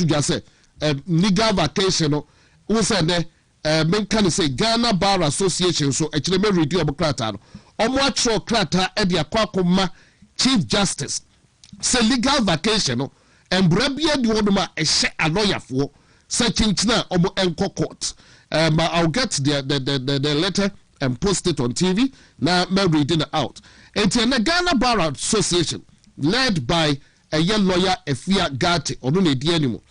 just say legal vacation no we say men can say Ghana Bar Association so actually me read you about krata no omo atro krata e de akwa Chief Justice say legal vacation no embrabia di woduma e hye a lawyer for searching na omo enko court. I'll get the letter and post it on TV. Now me reading it out. It's in the Ghana Bar Association led by a young lawyer Efia Gati or no di anymore.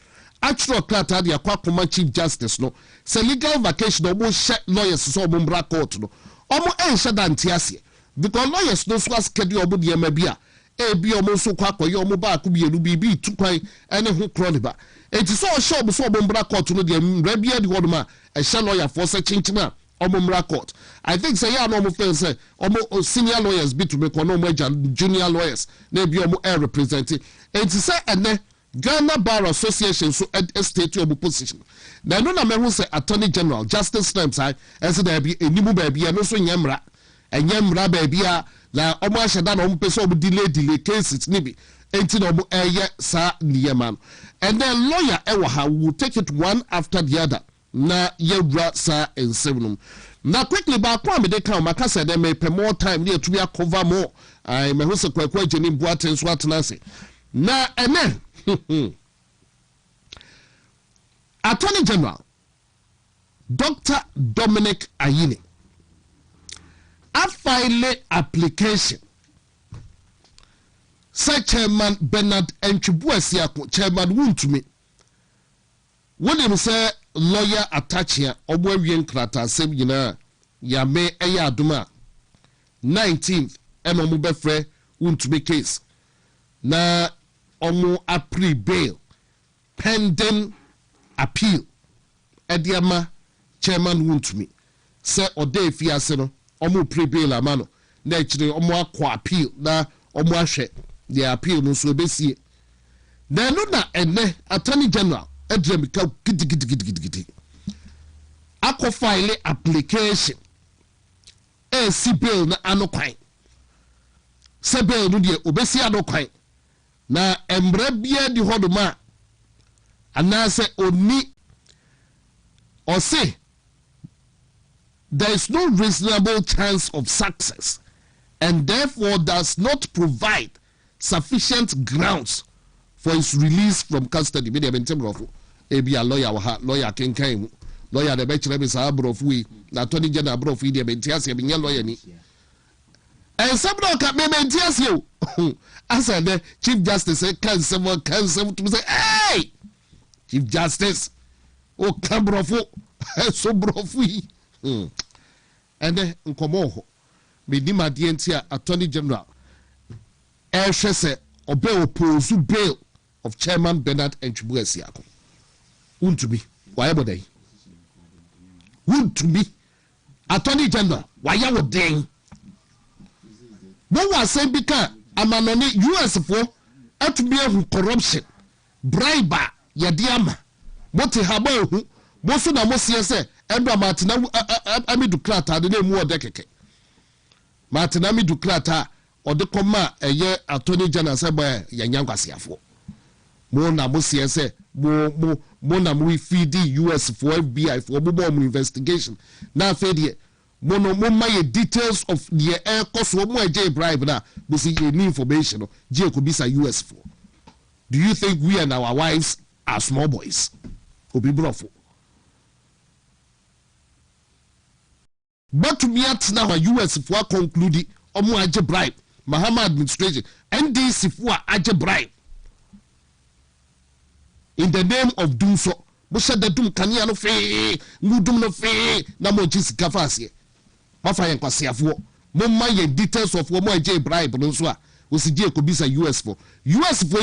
Actual krata di akwa Chief Justice no say legal vacation omo hye lawyers so omo bra court no omo ensha dantiase because lawyers no so schedule omo de mabia ebi omo so kwa koye omo ba ko bienu bibi tukwan ene ho kroniba enti so show so omo bra court no de mrabia di hodoma a hye lawyer for say chinchina omo bra court. I think say ya no omo feel say omo senior lawyers be to me kono omo junior lawyers na ebi omo represent enti say ene Ghana Bar Association so state your position. Now no na me hu say Attorney General Justice Stamps I as there be enimu baby no so nyamra enyamra baby a na omo aheda na omo pese omo delay cases ni bi enti na omo eye sa niyema. And then lawyer ewa ha will take it one after the other na yewra sa ensewum. Now quickly back kwa me dey kan maka say dem may pay more time near to be cover more. I me hu say Kwaku ageni Boaten so atena se. Na ene Attorney General Dr. Dominic Ayine a file application say Chairman Bernard Nchubuesiako Chairman Wuntumi when him say lawyer attachia obo wie nkrata sem nyina ya me eya aduma 19th eno mu befre Wuntumi case na omo a pre-bail pending appeal ediama Chairman Wuntumi say ode fiase no omo pre-bail amano na chire omo akwa appeal na omo ahwe the appeal no so besie na no na ene Attorney General edremika gidi akọ file application si bail na anokwan se bail no de obesi anokwan na emra bia di hodoma anase oni or say there is no reasonable chance of success and therefore does not provide sufficient grounds for his release from custody. Be the mentemrofo ebi a lawyer kenkan lawyer the bechire be sa abrofu na Attorney General abrofu de bentiase be nya lawyer ni and sabro ka me bentiase o as the Chief Justice can to say hey Chief Justice o kambrofo so brofu and then nkomo ho me di madientia Attorney General se obe oppose bail of Chairman Bernard Nchubuesiako. Wuntumi why bodai Wuntumi Attorney General why wodai no was say bika amanoni US for atumi ehu corruption bribe yadiama moti haba ehu boso na mosie se endo matina amidu krata de nemu odekeke matina amidu krata odekoma eye Attorney General se ba yanyankwasiafo mo na mosie se mo na mo feed US for FBI for mo investigation na afedie mo no mo my details of the air cost mo eje bribe na we see any information je ko bisa US for. Do you think we and our wives are small boys? Obi brofo. But to me at now US for conclude omo eje bribe Mahama administration NDC for eje bribe in the name of doom so mo said the doom kania no fe ngudum no fe na mo jisika fase mafa yen kwasiafo mo my details of mo eje bribe no so a we si je ko bisa US for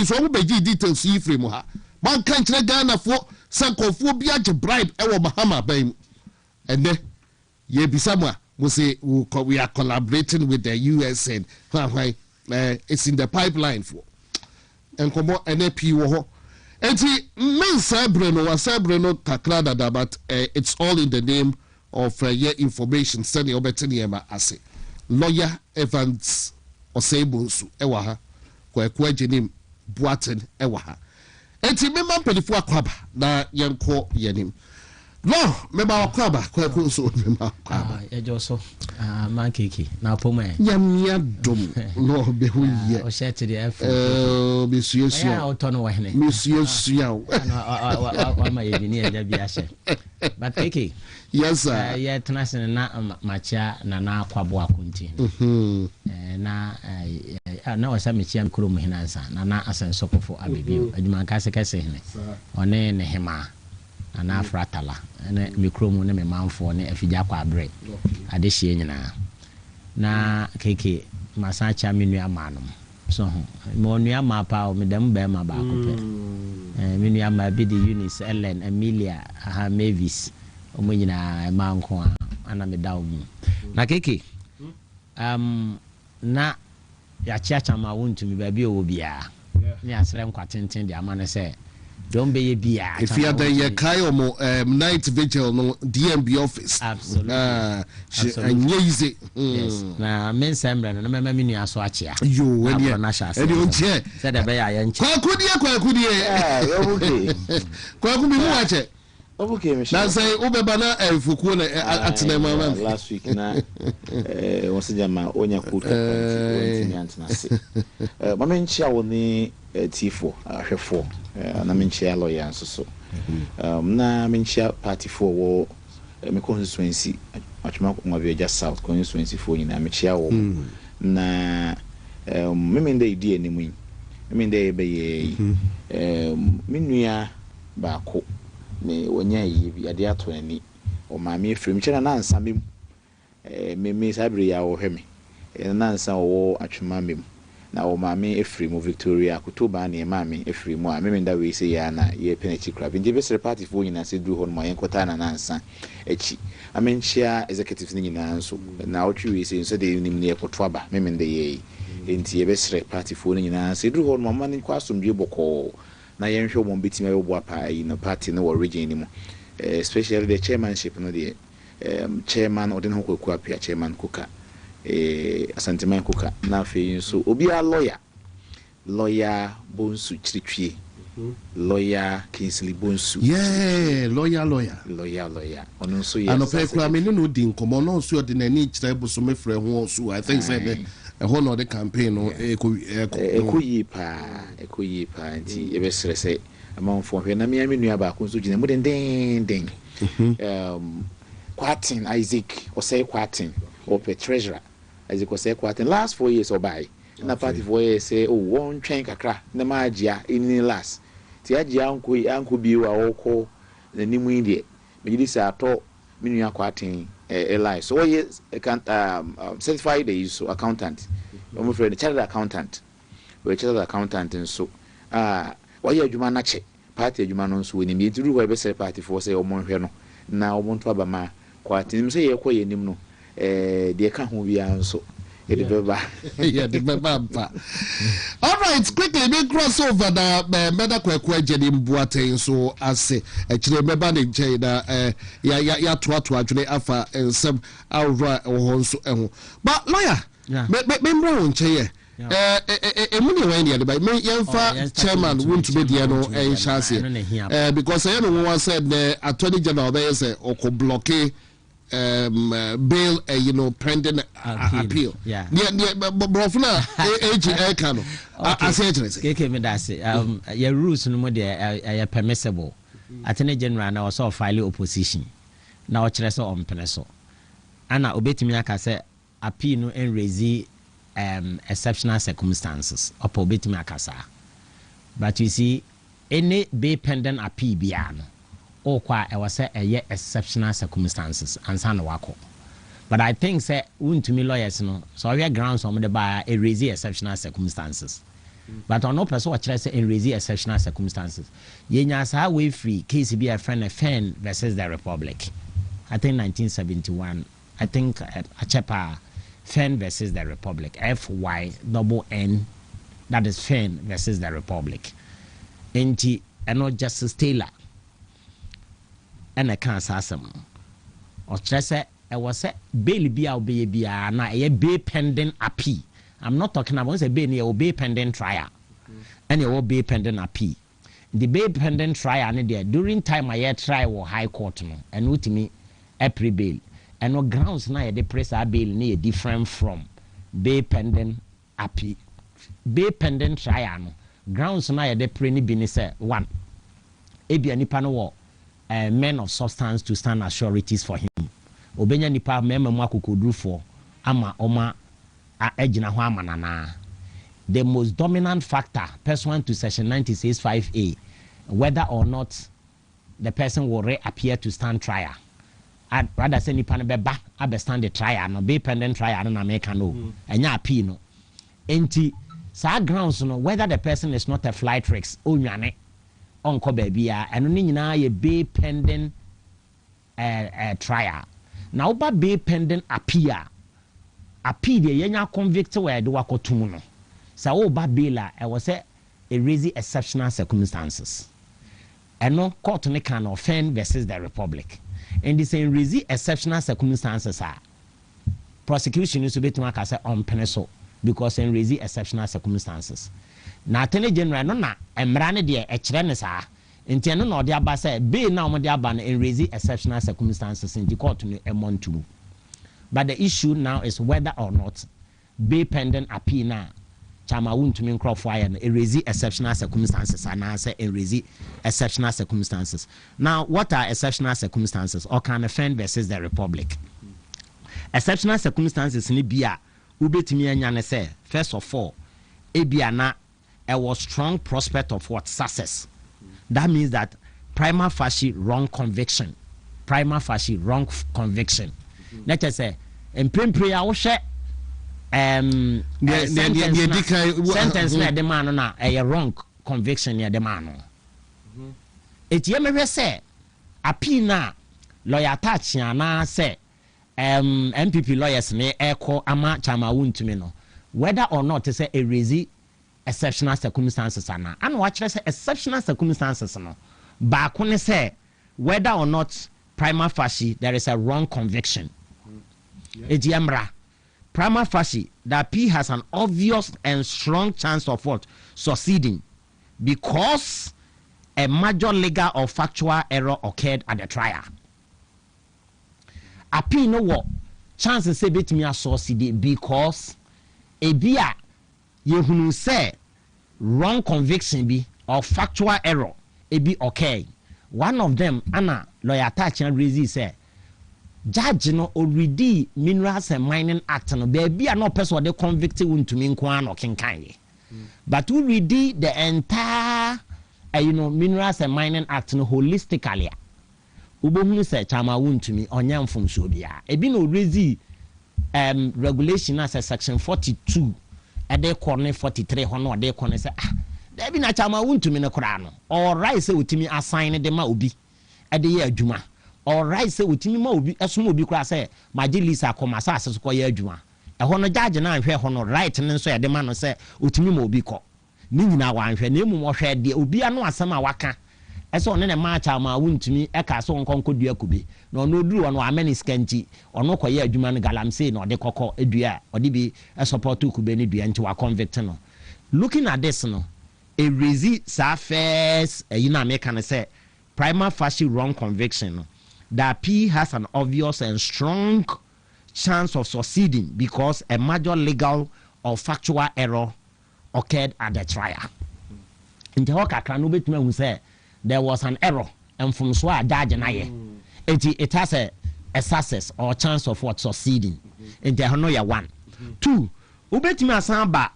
so mo be details yi frame ha man kan kire Ghana for sankofo bi age bribe e wo Mahama ban and then ye bisa mo we say we are collaborating with the US and it's in the pipeline for enkomo NAP wo ho. Enti men sabreno wa sabreno kakrada da but it's all in the name of information sending obetini ema ase lawyer Evans Osebunsu ewa ha Kwaku ageni Boaten ewa ha enti memma mpelifo akwaba na yenko yenim no memma akwaba Kwaku so memma akwaba ejoso man keke na poma nyamia dom no be hu ye o shete de f bisuyesu ya otono wahene bisuyesu ya wa ma ye ni eja bi ahye but keke yes sir ya tenase na machia na akwabo akunti na wasa mechia mkuru muhinansa na asensokofo abibio adwuma kase kase hene one ne hema na afratala na mikro mu ne memamfo ne afija kwa abre ade hie nyina na keke masacha menu amanom so mo nua mapa o medam ba ma ba ko pe menu ama bi di Eunice Ellen Amelia ha Mavis o mo nyina manko ana medaw mu na keke na ya chiacha ma wontumi ba bi o bia ni asrem kwatenten de amane se don't be bia if you are the kai omo night vigil no DMB office absolutely easy yes na men sembre na mema minu aso achia yo eni onche se de be ya ye nche Kwaku die okay Kwaku mi mu ache okay me na say ubeba na fukuo na atena mama last week na wonse jama onya kuta ontimi antena se mama nchia woni T4 ahwefo na menchia lawyer nso na menchia party 4 wo me constituency atwema Mwabeja South constituency 4 nyina menchia wo na memende idea ni mu memende be ye menua baako ne wonya yi bi ade ato ani o maame efrim kyena na ansa mem me sabre ya wo hweme na ansa wo atwema mem na o maame efrim Victoria kutoba na maame efrim a memenda we se ya na ye penechi crab nje besere party fo nyina se duru ho no mayen kota na ansa echi amenchia executives nyina nso na otwi we se nso de nim ne ekoto aba memenda ye enti ye besere party fo nyina se duru ho no mama ne kwasomdwe boko na yenhwe mo betima we bo apa yi no party no wo region ni mo especially the chairmanship no the chairman odin ho Kwaku apia chairman kuka asanteman kuka na fe so obi a lawyer bonsu chiritwie lawyer Kingsley bonsu lawyer ono so yes anope kwa me no di nkomo no so de nani kire bo so me frɛ ho so I think say no the campaign no ekoyi pa nti yebesere se amanfo hwe na me nua ba ko so gina mu den Kwatin Isaac or say Kwatin or treasurer Isaac or say Kwatin last 4 years or by na party 4 years say oh one train kakra na magia in last ti agia anko bi wa okọ na nimu inde me di sa to me nua Kwatin eli so we certified the so accountant I'm afraid chartered accountant we chartered accountant nso why adwuma na che party adwuma no nso we ni me duru we be say party 4 say o monhwe no na o monto abama Kwatin say ye koye nim no de ka ho bia nso e de beba all right quickly we cross over the meda Kwaku ageni mbuate nso ase kire beba ne nche na ya to adwene afa ensem awra ho nso eho but lawyer me mbra won nche ye emuni wen ye by me yemfa chairman won't be there no chance because you know one said the attorney general there say oko block bail pending appeal yeah brofuna ag kano okay me that say your rules no more they permissible attorney general na also file opposition na o kire so on peneso ana obetimi aka say appeal no and raise exceptional circumstances upon betimi akasa but you see any bail pending appeal bia no or kwa I was say exceptional circumstances and san wako but I think say to me lawyers no so we are grounds on the by a raise exceptional circumstances but on no person what say in raise exceptional circumstances yenya sa way free case be a friend versus the Republic I think 1971 I think a chepa Fen versus the Republic FYNN that is Fen versus the Republic enti eno Justice Taylor and a cancer some or say I was say bail be na a bail pending appeal. I'm not talking about a bail near bail pending trial and your bail pending appeal the bail pending trial ne there during time I try or high court no and with me a pre bail and no grounds na the press bail ne different from bail pending appeal bail pending trial no grounds na the pre ni bi ne say one ebia nipa no wo men of substance to stand as sureties for him obenya nipa mema mu akokodurufo ama oma agina ho amanana. The most dominant factor pursuant to section 96(5)(a) whether or not the person will reappear to stand trial. I'd rather say nipa no beba stand the trial no be pending trial na make no enya appeal no enti sa grounds no whether the person is not a flight risk onwane onko baabia eno ni nyina ye be pending trial. Now oba be pending appeal the yenya convict where do wakotum no sa oba bail I was say a raise exceptional circumstances and no court ne can offend versus the republic and the same raise exceptional circumstances are prosecution is to be to make say on peneso because in raise exceptional circumstances na attorney general no na emra ne de e kire ne sa enti no na ode aba say bail na o de aba na in raise exceptional circumstances in the court no amount to. But the issue now is whether or not bail pending appeal na chama wuntumi nkrofo aye no erase exceptional circumstances and say erase exceptional circumstances. Now what are exceptional circumstances or can offend versus the republic? Exceptional circumstances ni bia ubetimi anya ne say first of all ebia na there was strong prospect of what success. That means that prima facie wrong conviction. Let us say in prayer wo hwe sentence na the man na a wrong conviction near the man it ye me say appeal na lawyer attach na say MPP lawyers ne eko ama chama wuntumi no whether or not to say a raise exceptional circumstances ana and watch say exceptional circumstances no ba ko ne say whether or not prima facie there is a wrong conviction. Ejemra prima facie that P has an obvious and strong chance of what succeeding because a major legal or factual error occurred at the trial. A P no what chances say bit me succeed because a bia yehunu say wrong conviction be or factual error it be okay. One of them ana lawyer attach and raise say judge no already Minerals and Mining Act no baby are no person they convicted wuntumi nko an okenkan but we read the entire Minerals and Mining Act no holistically ubohunu say chama wuntumi onyam from so bia e bi no raise regulation as a section 42 e dey corner 43 hono dey corner say there be na chama wuntumi ne kora no all right say utimi assign de ma obi e dey adwuma all right say utimi ma obi esom obi kora say majelisa komasa aseso ko ye adwuma e ho no judge na hwe ho no right ne so ye de ma no say utimi ma obi ko ni nyina wa hwe na emu mo hwe de obi anu asem a waka eso ne ma chama wuntumi e ka so nkonko dua kube na ono duru ono ameni skanti ono ko ye adwuma no galamsey na ode kokko edua ode bi e support kube ni dua nti wa convict no. Looking at this no a raise surface can say prima facie wrong conviction that P has an obvious and strong chance of succeeding because a major legal or factual error occurred at the trial. In the Hoka say there was an error and from so judge it has a success or chance of what succeeding. In the Hanoya 1. 2 ubetime asamba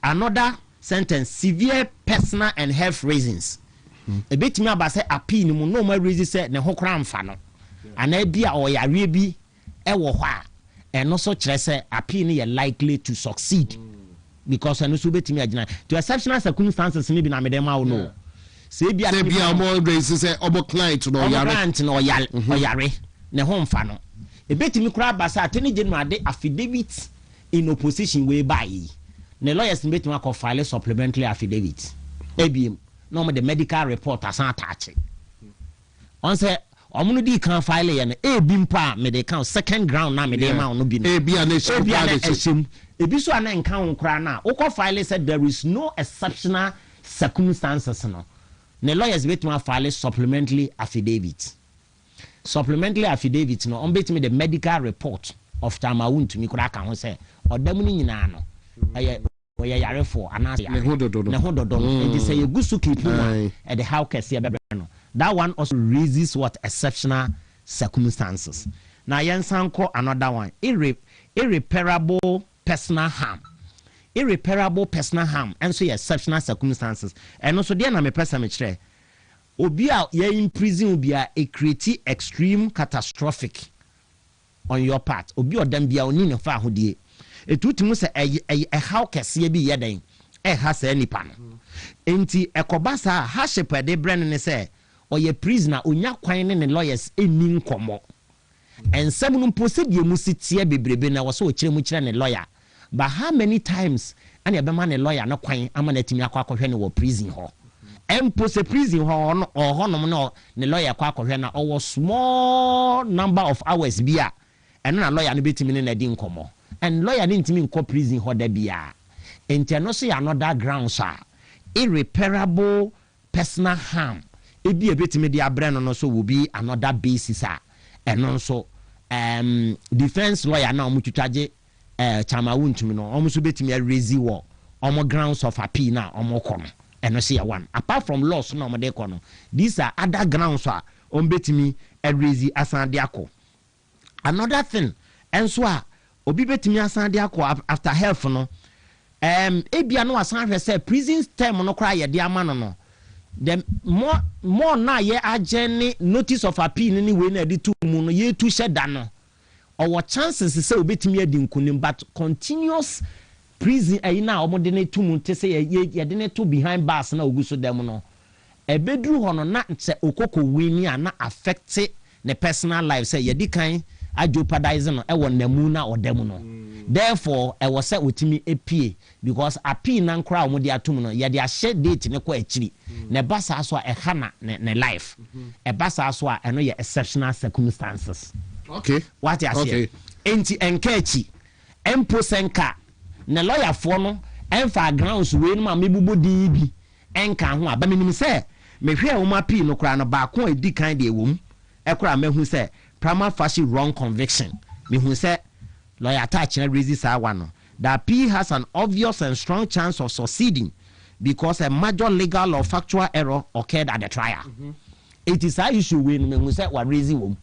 another sentence severe personal and health reasons. A bit me about say appeal no no more reason say ne ho kra mfa no ana bia o yare bi e wo ho a eno so kire say appeal no likely to succeed because eno so betimi agina to exceptional circumstances ni bi na medema wo no say bia more reason say obo client no yare ne ho mfa no e betimi kra ba say attorney general de affidavit in opposition we buy the lawyers in between can file supplementary affidavit. ABM, no the medical report as attached. On say, Omunudi can file an ABM pa me they count second ground na me they ma no be. ABM Ebiso an encounter crana. Oko file said there is no exceptional circumstances no ne lawyers betuma file supplementary affidavit no on betumi the medical report of Tamawu to me kura ka ho say odam ni nyina no oye yare for anase ne ho dodo and say you go keep at the how kese be no that one also raises what exceptional circumstances. Now yensanko another one irreparable personal harm and so exceptional circumstances and also there na me person me kire obi a ye in prison obi a create extreme catastrophic on your part obi odam bia oni ne fa ahodie etutimu se how kese bi yeden ha sa nipa no enti ekobasa ha shepede brand ne se oye prisoner onya kwan ne lawyers eni nkomo ensem no procedure mu sitie bebrebe na wo so kire mu kire ne lawyer but how many times and ya be man ne lawyer no kwan ama na timi akwakohwe ne wo prison ho empo se prison ho no honom no ne lawyer kwakohwe na owo small number of hours bia eno na lawyer no betimi ne na di nkomo and lawyer ne ntimi nko prison ho da bia enti no so ya another grounds are irreparable personal harm ebi betimi di abre no so will be another basis and also defense lawyer na omutwitwaje Tamawu ntumi no omuso betimi raise wo omo grounds of appeal na omo kono eno se ya one apart from laws na omo de kono these are other grounds betimi raise asande akọ another thing enso obi betimi asande akọ after health no ebia no asan hwe say prison term no kra ye de ama no the more na ye agene notice of appeal ni we na de tu mu no ye tu sheda no our chances say obetimi adi nkunim but continuous prison na omode ne tu mu te say ye de ne to behind bars na oguso dem no ebedru ho no na nse okoko weni na affect the personal life say ye di kan jeopardize no e wo namu na odem no therefore e wo say otimi epie because appeal na nkra omode atum no ye de a share date ne kwa akiri ne basa so e hana ne life e basa so eno ye exceptional circumstances. Okay. What you say? Enti enkechi empo senka ne lawyer for no emfa grounds we no ma mebubo di bi enka ho aba menim say me hwe wo ma pi no kra no ba ko edi kan de ewom e kra mehu say prima facie wrong conviction mehu say lawyer attach na raise sa one no that P has an obvious and strong chance of succeeding because a major legal or factual error occurred at the trial. It is a issue when mehu say wa raise wom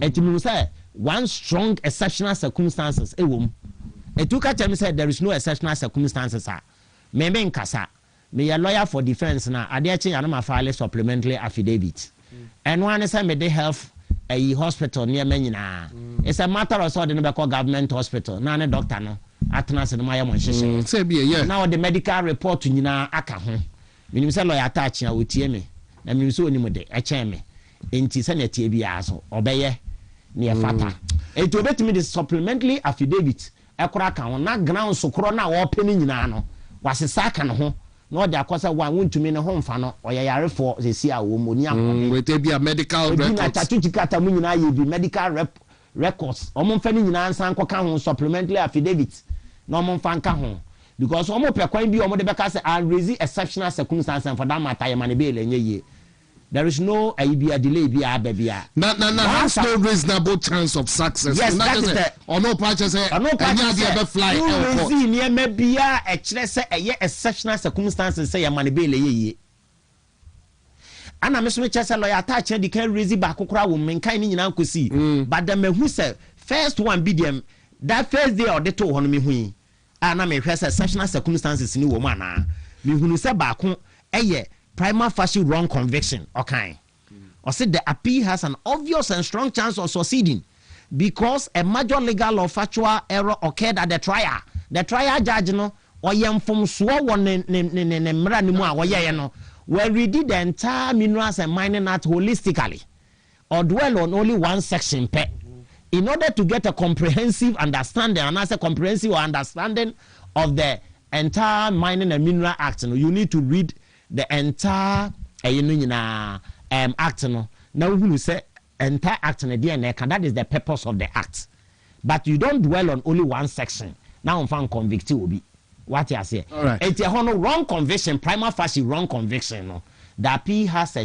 it means say one strong exceptional circumstances ewom etuka tell me say there is no exceptional circumstances me Nkansah me a lawyer for defense na ade achi ya na ma file supplementary affidavit and one say me the health a hospital near me nyina it's a matter of so the be call government hospital na ne doctor no atena se no ma ya mon hwehwe say be yeah now the medical report nyina aka ho me say lawyer attach ya wotie me na me so oni mo de eche me enti se na tie bia so obeye ne fata enti obetimi the supplementary affidavit ekora kan na ground so kro na wo peni nyina no wasesa kan ho na ode akosa wa wontumi ne ho mfa no oyayare for sesi a wo moni akone wete bia medical records na tatuchikata mu nyina ye bi medical records omo mfa ni nyina ansan ko kan ho supplementary affidavit na omo mfa nka ho because omo pekwan bi omo de beka say and raise exceptional circumstances for that matter ye mane be lenye ye. There is no idea delay be a baby. No, there's no reasonable chance of success. Yes, that is the. Or no patches say. Or no patches say. Fly. You near maybe a say a exceptional circumstances say a manibele ye. And I'm Mr. Chester lawyer attach and the can raise back okra woman kind in uncle see. But the me who said first one be them that first day or the two on me hui. And I may press exceptional circumstances in woman. Me who say back on a prima facie wrong conviction. Okay. Or said the appeal has an obvious and strong chance of succeeding because a major legal or factual error occurred at the trial. The trial judge no or yam from swo one no where we did the entire minerals and mining act holistically or dwell on only one section per in order to get a comprehensive understanding and as a comprehensive understanding of the entire mining and mineral act you need to read the entire act no now we say entire act in the DNA that is the purpose of the act but you don't dwell on only one section now on found convicted will be what you say. All right. It's a wrong conviction prima facie wrong conviction no the appeal has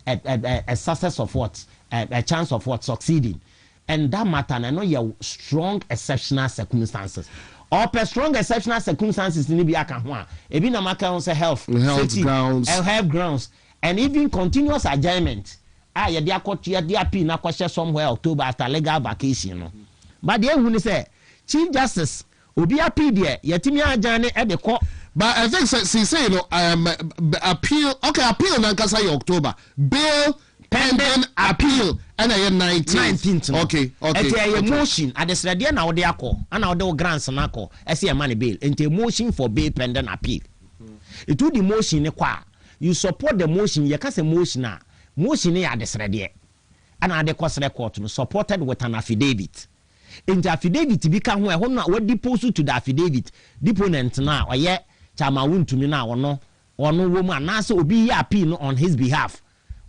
a success of what a chance of what succeeding, and that matter I know your strong exceptional circumstances or strong exceptional circumstances in the aka ho e bi na maka on say health grounds and even continuous adjournment ye dey akotua dey appeal na kwahye somewhere October after legal vacation no but the ehun say Chief Justice obi appeal there yetimi adjourn e de ko. But I think say appeal Nkansah October bail pending appeal and 19th. Okay. A motion at the Sradia now they are call and now the grants and call I see a money bail into a motion for bail pending appeal. It would the motion you support the motion you can say motion at the Sradia and at the cost record supported with an affidavit. Into affidavit become where what deposit to the affidavit deponent now or yet chama wuntumi na ono woman na so obi ya appeal on his behalf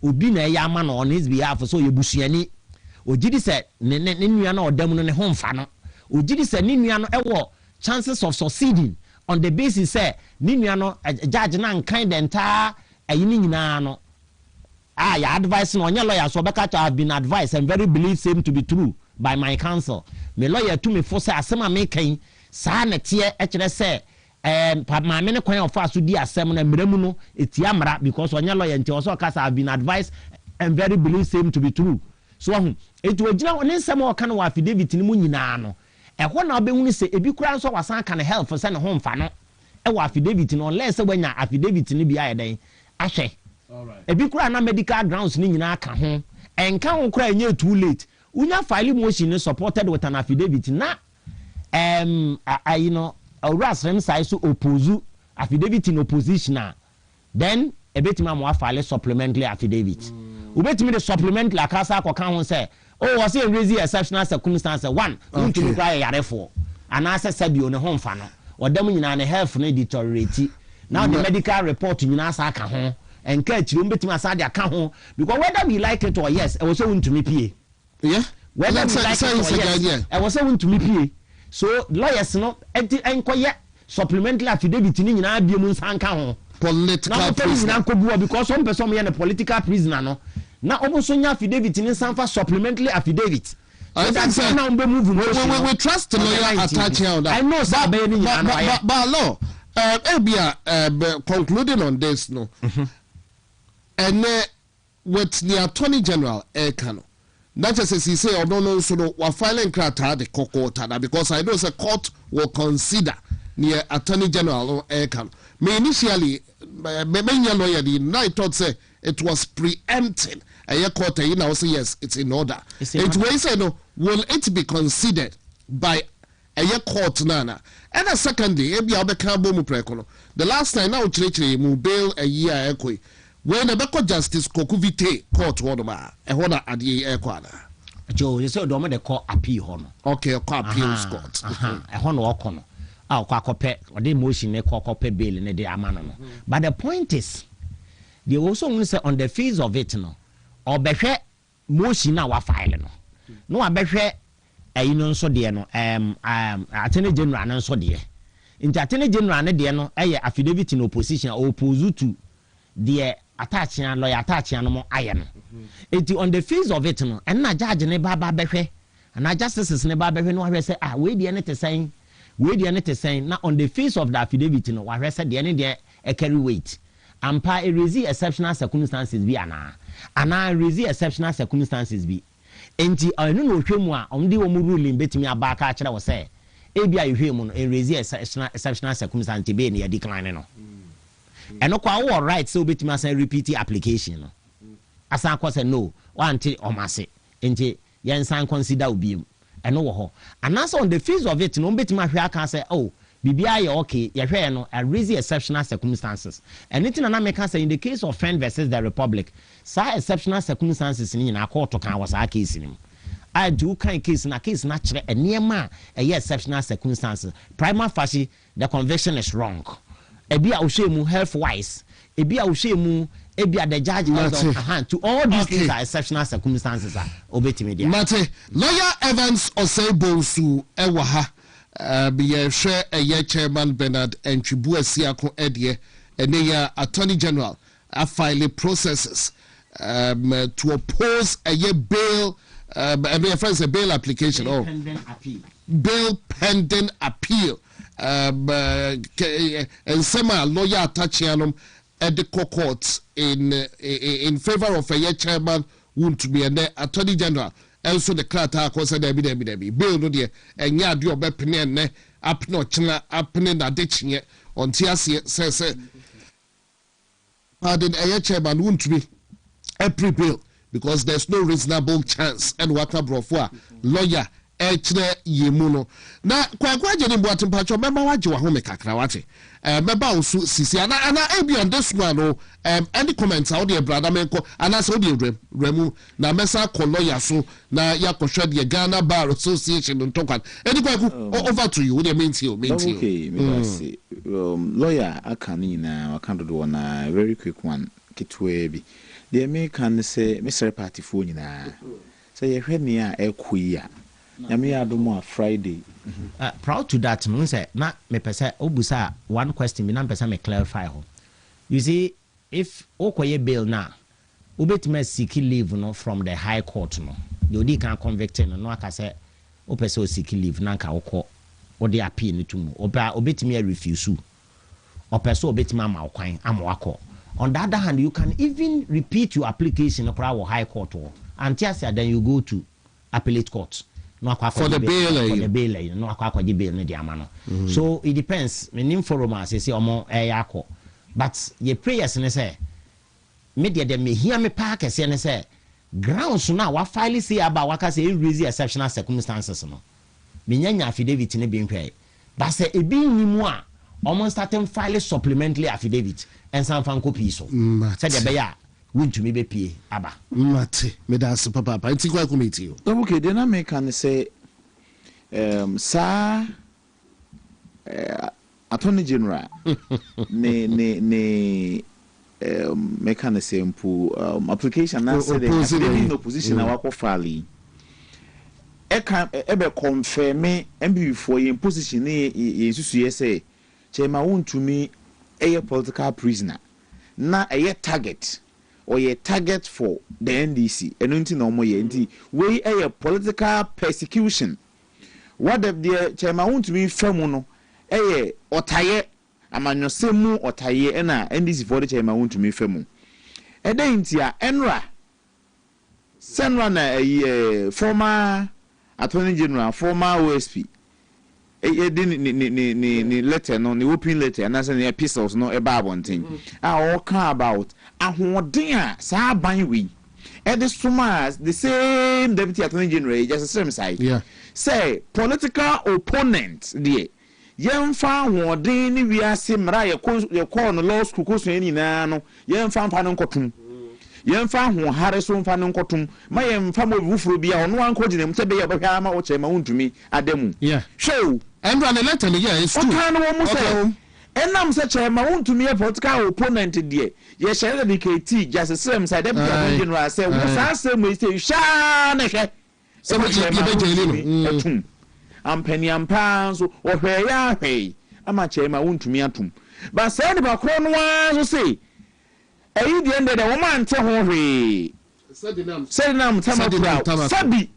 obi na ya man on his behalf so yebusuani ogidi se ne nua na odam no ne ho mfa no ogidi se ne nua no ewo chances of succeeding on the basis say ne nua no judge na nkan the entire ayini nyina no ya advice no onye lawyer so beka to have been advised and very believe same to be true by my counsel me lawyer to me for say asema me kan sa na tie e kire say maame ne kwan of aso di asem na mremu no etia mra because onya lawyer nti also case have been advised and very believe same to be true so etu ogina ne nsem o kan wa affidavit ni mu nyina no ho na obehunu se ebi kura nso wasan kan help for se ne ho mfa no wa affidavit no unless wanya affidavit ni bia yeden ahwe alright ebi kura na medical grounds ni nyina aka ho enka ho kura enye too late unya file motion supported with an affidavit na you know Ras rem sai so oppose affidavit in opposition then a bit ma file supplementary affidavit ubetimi the supplementary akasa akoka ho say oh was a raise exceptional circumstance one ntumi kwa yarefo anase sabio ne ho mfa no odam nyina ne health no deteriorate now the medical report nyina asa aka ho enka achiro mbetimi asa de aka ho because whether we like it or yes e was so ntumi pie whether we like it or yes e was so ntumi pie. So lawyers no enkoye supplementary affidavit ni nyina bia mu nsanka ho political prisoner because some person me na political prisoner no na oboso nya affidavit ni nsanfa supplementary affidavit so that's now we move we trust the lawyer attaching on that. I know sir but law concluding on this no and with the Attorney General Kano that is he say or no so no we filing crata the court because I know the court will consider near Attorney General Kano. Me initially me lawyer the night thought say it was preempting a court you know say yes it's in order. It will say no will it be considered by a court nana and a secondly ebi abeka bo mu prekono the last time now chire mu bail a year ekoi when the Beko Justice Kokuvite court wodoma e hona ade ekwana jo you say do mo de call appeal hono okay call appeals court e hono okono a kwa kope ode motion ne kope bail ne de amano no but the point is they also want to say on the face of it no obehwe motion na wa file no abehwe no nso de no Attorney General na nso de inti Attorney General ne de no affidavit in opposition oppose to the attaching lawyer attaching no aye no enti on the face of it no and na judge ne baba behwe and justices ne baba behwe no wa say we de ne te saying na on the face of the affidavit no wa say de ne de carry weight ampa raise exceptional circumstances bi ana raise exceptional circumstances bi enti anu no hwemu a omde wo mu ruling betimi abaka akere wo say ebia hwemu no raise exceptional circumstances be ne decline no eno kwa wo right so betimi asan repeat application no asan ko say no wanti omase enti yensan consider obiem eno wo ho anasa on the face of it no betimi ahwe aka say oh bibia ye okay ye hwe no a raise exceptional circumstances anything na make say in the case of Friend versus the Republic sa exceptional circumstances ni na court kan was a case ni I do kind case na kire enema a exceptional circumstances prima facie the conviction is wrong ebi a ohwemu health wise ebi a ohwemu ebi a the judge has on hand to all these things are exceptional circumstances obetimi dia mate lawyer Evans Oseibosu ewaha be share a year chairman Bernard Ntwibu Asiako Edie and Attorney General file processes to oppose a bail and reference a bail application or bail pending appeal and some lawyer attaching at the courts in favor of a chairman want to be an attorney general. Also the crata cause there be bill no there and ya do be pene up no china happening na ditching on tiasie say pardon a chairman won't be a bill because there's no reasonable chance and waka brofo lawyer echre yemuno na Kwaku je ni boatem pacho mema waje wa home kakra wate meba osu sisi ana ebi on this one no any comments how the brother menko ana so the remu na mesa ko lawyer so na yakohwe the Ghana Bar Association ntokwan any Kwaku over to you what you mean to okay me say lawyer aka ni na aka do na very quick one kitwe bi the American say Mr. Party phone na say ye hwe ni a ekoya Yami Friday. Proud to that, no say na me pese obusa one question me na pese me clarify ho. You see, if okoye bail na, obetime seek leave no from the high court no. The odi can convict no aka say o pese o seek leave na nka okọ o de appeal no to mu. Obetime refuse. O pese obetime ama okwan amwakọ. On the other hand, you can even repeat your application for high court or until then you go to appellate court. For the bail, no akwaji bail ne diamano. So it depends. Menim forum as say omo eyako. But ye prayers ne say media dem me hear me park say ne say grounds na wa file say about waka say raise exceptional circumstances no. Me nyanya affidavit ne bi nhwe. But say e bi nyimu a omo starting file supplementary affidavit and some fan copy so. Say the beya won't me be pie aba mate me da se papa nti kwa committee okay then I make can say sa attorney general ne make can say mpu application na say the opposition na wako file e can e be confirm MB for your position e susu say chema won't me a political prisoner na a target or a target for the NDC and until no more yenti we a political persecution what if the chairman want to be femuno a otaye amanyo semu otaye na NDC for the chairman want to be femu e dey ntia enra senra na former attorney general former OSP ni letter no ni open letter and as an epistles no about one thing all care about ahoden a sa ban we e the sumas the same deputy attorney general just the same side say political opponent there yemfa ahoden ni wi ase mra ye call no law school ko so ni na no yemfa mfa no nkotum yemfa ho hare so mfa no nkotum ma yemfa mo wufuro bia ono anko gine mte be ye behwa ma wo chema wontumi adamu show and run a letter is true okay enam se chema wontumi e political opponent there ye share the KT just the same side deputy general say wo sa say mo say sha na hwe so we be jeli no ampani ampa so wo hwe ya hwe ama chema wontumi atum ba say ne ba kro no wa so say ayi di ende da wo man te ho hwe sedinam tamapura sabi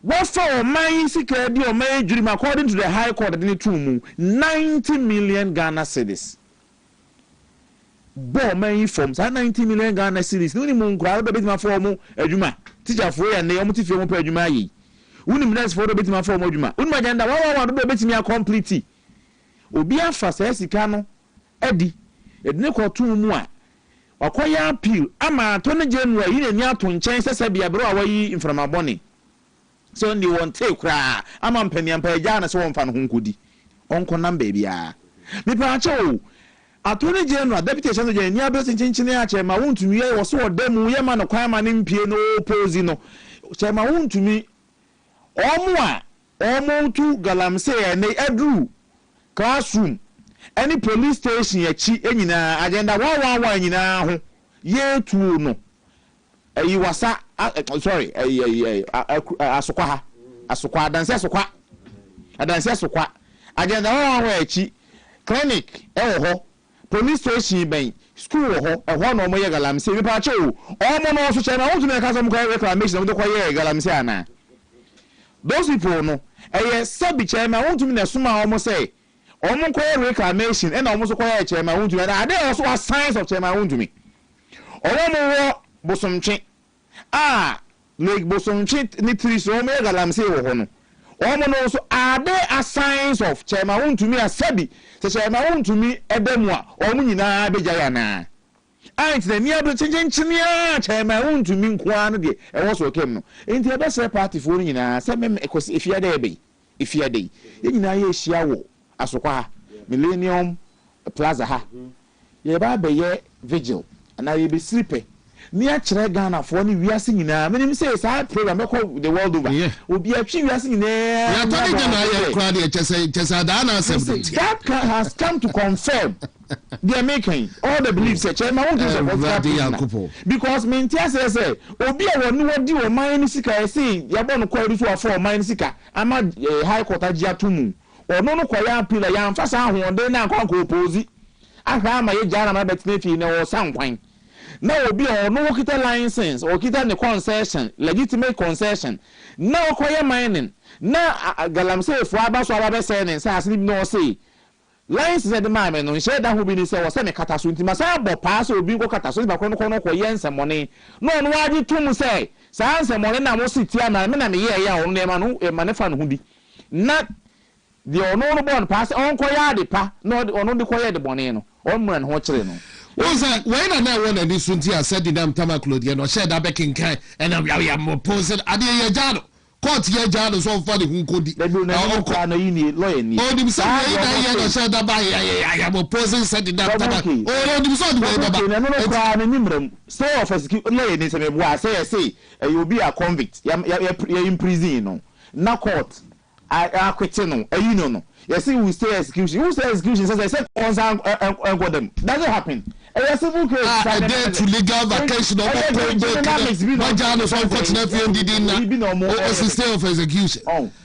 what for my secret or my dream according to the high court in the 90 million Ghana cedis. Bo my forms 90 million Ghana cedis. No ni mun kwa be ma form adwuma. Teacher for ya na yo muti fi mo pa adwuma yi. Uni minutes for be ma form adwuma. Uni magenda wa do be timi complete. Obi afa sa sika no edi. Edine ko tu mu a. Wakoya appeal ama attorney general yi na ni ato nchen sese bia bro a wayi inframaboni. So ndi won take kra ama mpani ampa ja na so wonfa no honkodi onko number bia me pa acho attorney general deputy attorney general ni abese chinchin ya chema wontumi ye wo so odam ye ma no kwan ma ne mpie no opposing no chema wontumi omo tu galamse ne adru classroom any police station yachi enyina agenda 111 enyina ho ye tu no ayi wasa sorry asokwa adanse asokwa agenda wa echi clinic ho police station ben school ho e ho no mo ye galamsey bi pa che o mo no so chairman won to me ka so mo ko reclamation mo to ko ye galamsey ana those people no eh sabi chairman won to me na suma o mo say o mo ko reclamation e na o mo so ko ye chairman won to me na there also a signs of chairman won to me o mo wo bosomtwe like bosomtwe ni tris o mo ye galamsey wo ho no omo no so are there a signs of chairman won to me asabi se chairman won to me edemu a omo nyina beja ya na ant na nia do chenchenia chairman won to me nkoa no de e wo so kem no enti e be se party for nyina se me ekosi efiade ebe efiade ye nyina ye hia wo asokwa Millennium Plaza ha ye ba be ye vigil na ye be sleep ni a kire Ghana for ni wiase nyina menim say sa program e call the world over obi a twi wiase nyina ya tani Ghana ya crowd ya chesa da na assembly that has come to confirm they are making all the beliefs say chairman won't use of because mentia say obi a wonu wodi o man ni sika say ya bo no kwari so afọ man ni sika ama high court agia tumu ono no kwaya appeal ya amfa sa ahode na akwa opposi ahwa ama ye jana na betnefi na o sankwan na obi ono kita license o kita ne concession legitimate concession na okoye mining na galamsey fo abaso ababe say ne say asini no say license de ma me no share da ho bi ni say wo say me kata so ntima say abo pass obi ko kata so ba ko no ko ye nsemone no no waji tum say sa nsemone na mo sitia na me na me ye ya ono ne ma no e ma ne fa no hu bi na the ono no bon pass on ko ya de pa no ono de ko ye de bone no on mu na ho kire no was when I want this sunti I said them tamaklo you know share that back in kai and I'm opposing ade ye jado court ye jado so for the hunkodi no yini lawyer ni oh dim say ye share that by I am opposing said them tamaklo oh dim so the baba no kwa na nimram say of execute lawyer ni say me boa say you be a convict ya in prison no na court I quit no you know yes we say execution you say execution say concern them doesn't happen a civil case there to legal vacation of my job so unfortunately na system of execution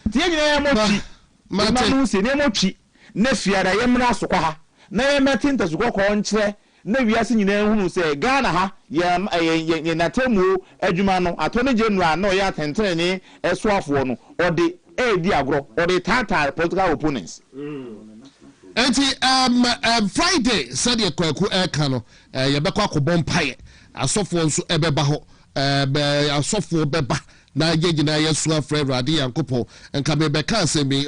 tie nyina mochi manu se ne mochi na fiara yemra sokwa ha na yemetin tasukwa ko nkyere na wiase nyina hunu se Ghana ha ye natemu adwuma no atone general na ya tentene esoafo no ode di agro or the tata political opponents. Friday said ye Kwaku Kano ye bekwa ko bompaye asofo nso ebeba ho asofo beba na ye gina ye so afre rade yankopo enka me beka asemi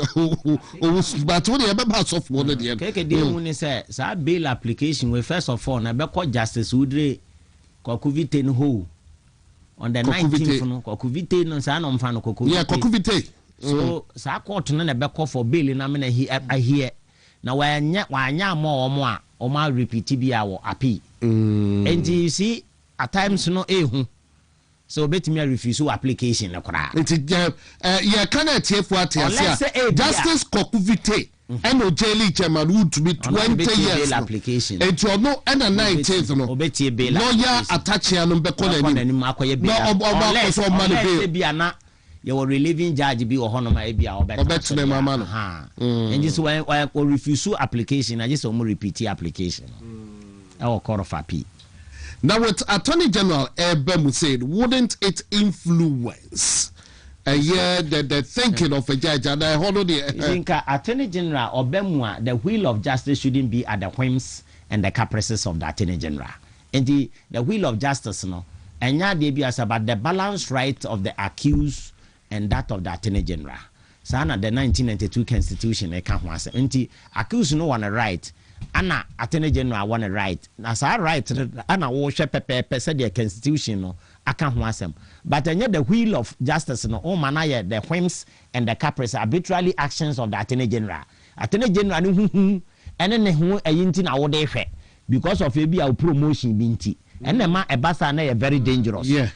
but when ye beba asofo no de keke de mu ni say sa bail application we first of all na bekọ Justice Udre Kwaku Vite no ho on the 19th no Kwaku Vite no sa no mfa no Kwaku yeah Kwaku Vite so sa court no na bekọ for bail na me na here na wanya mo o ma repeat bi awo appeal and you see at times no ehu so betimi refuse application na kra ye kana tiefo atiasia Justice Kwaku Vite and o jeli chairman would to be 20 years application and you know and 19th no obeti bail lawyer attach no be call ni makoye bail no so money bail na you were relieving judge be or honor my bia or better mama no and this when refuse application I just repeat application our court of appeal. Now what Attorney General Ebemu said, wouldn't it influence the thinking of a judge and I hold the Attorney General Obemwa, the wheel of justice shouldn't be at the whims and the caprices of the Attorney General. And the wheel of justice no and ya they be as about the balanced right of the accused and that of the Attorney General. Sana the 1992 Constitution e kan ho ase. Nti accused no want a right. Ana Attorney General want a right. Na sa right ana wo hwe pepepe say the Constitution no aka ho asem. But enye the wheel of justice no o manaye the whims and the caprices arbitrary actions of the Attorney General. Attorney General no hu ene ne ho ayinti na wo de hwe because of ebi a promotion bi nti. Ene ma ebasa na very dangerous. Yeah.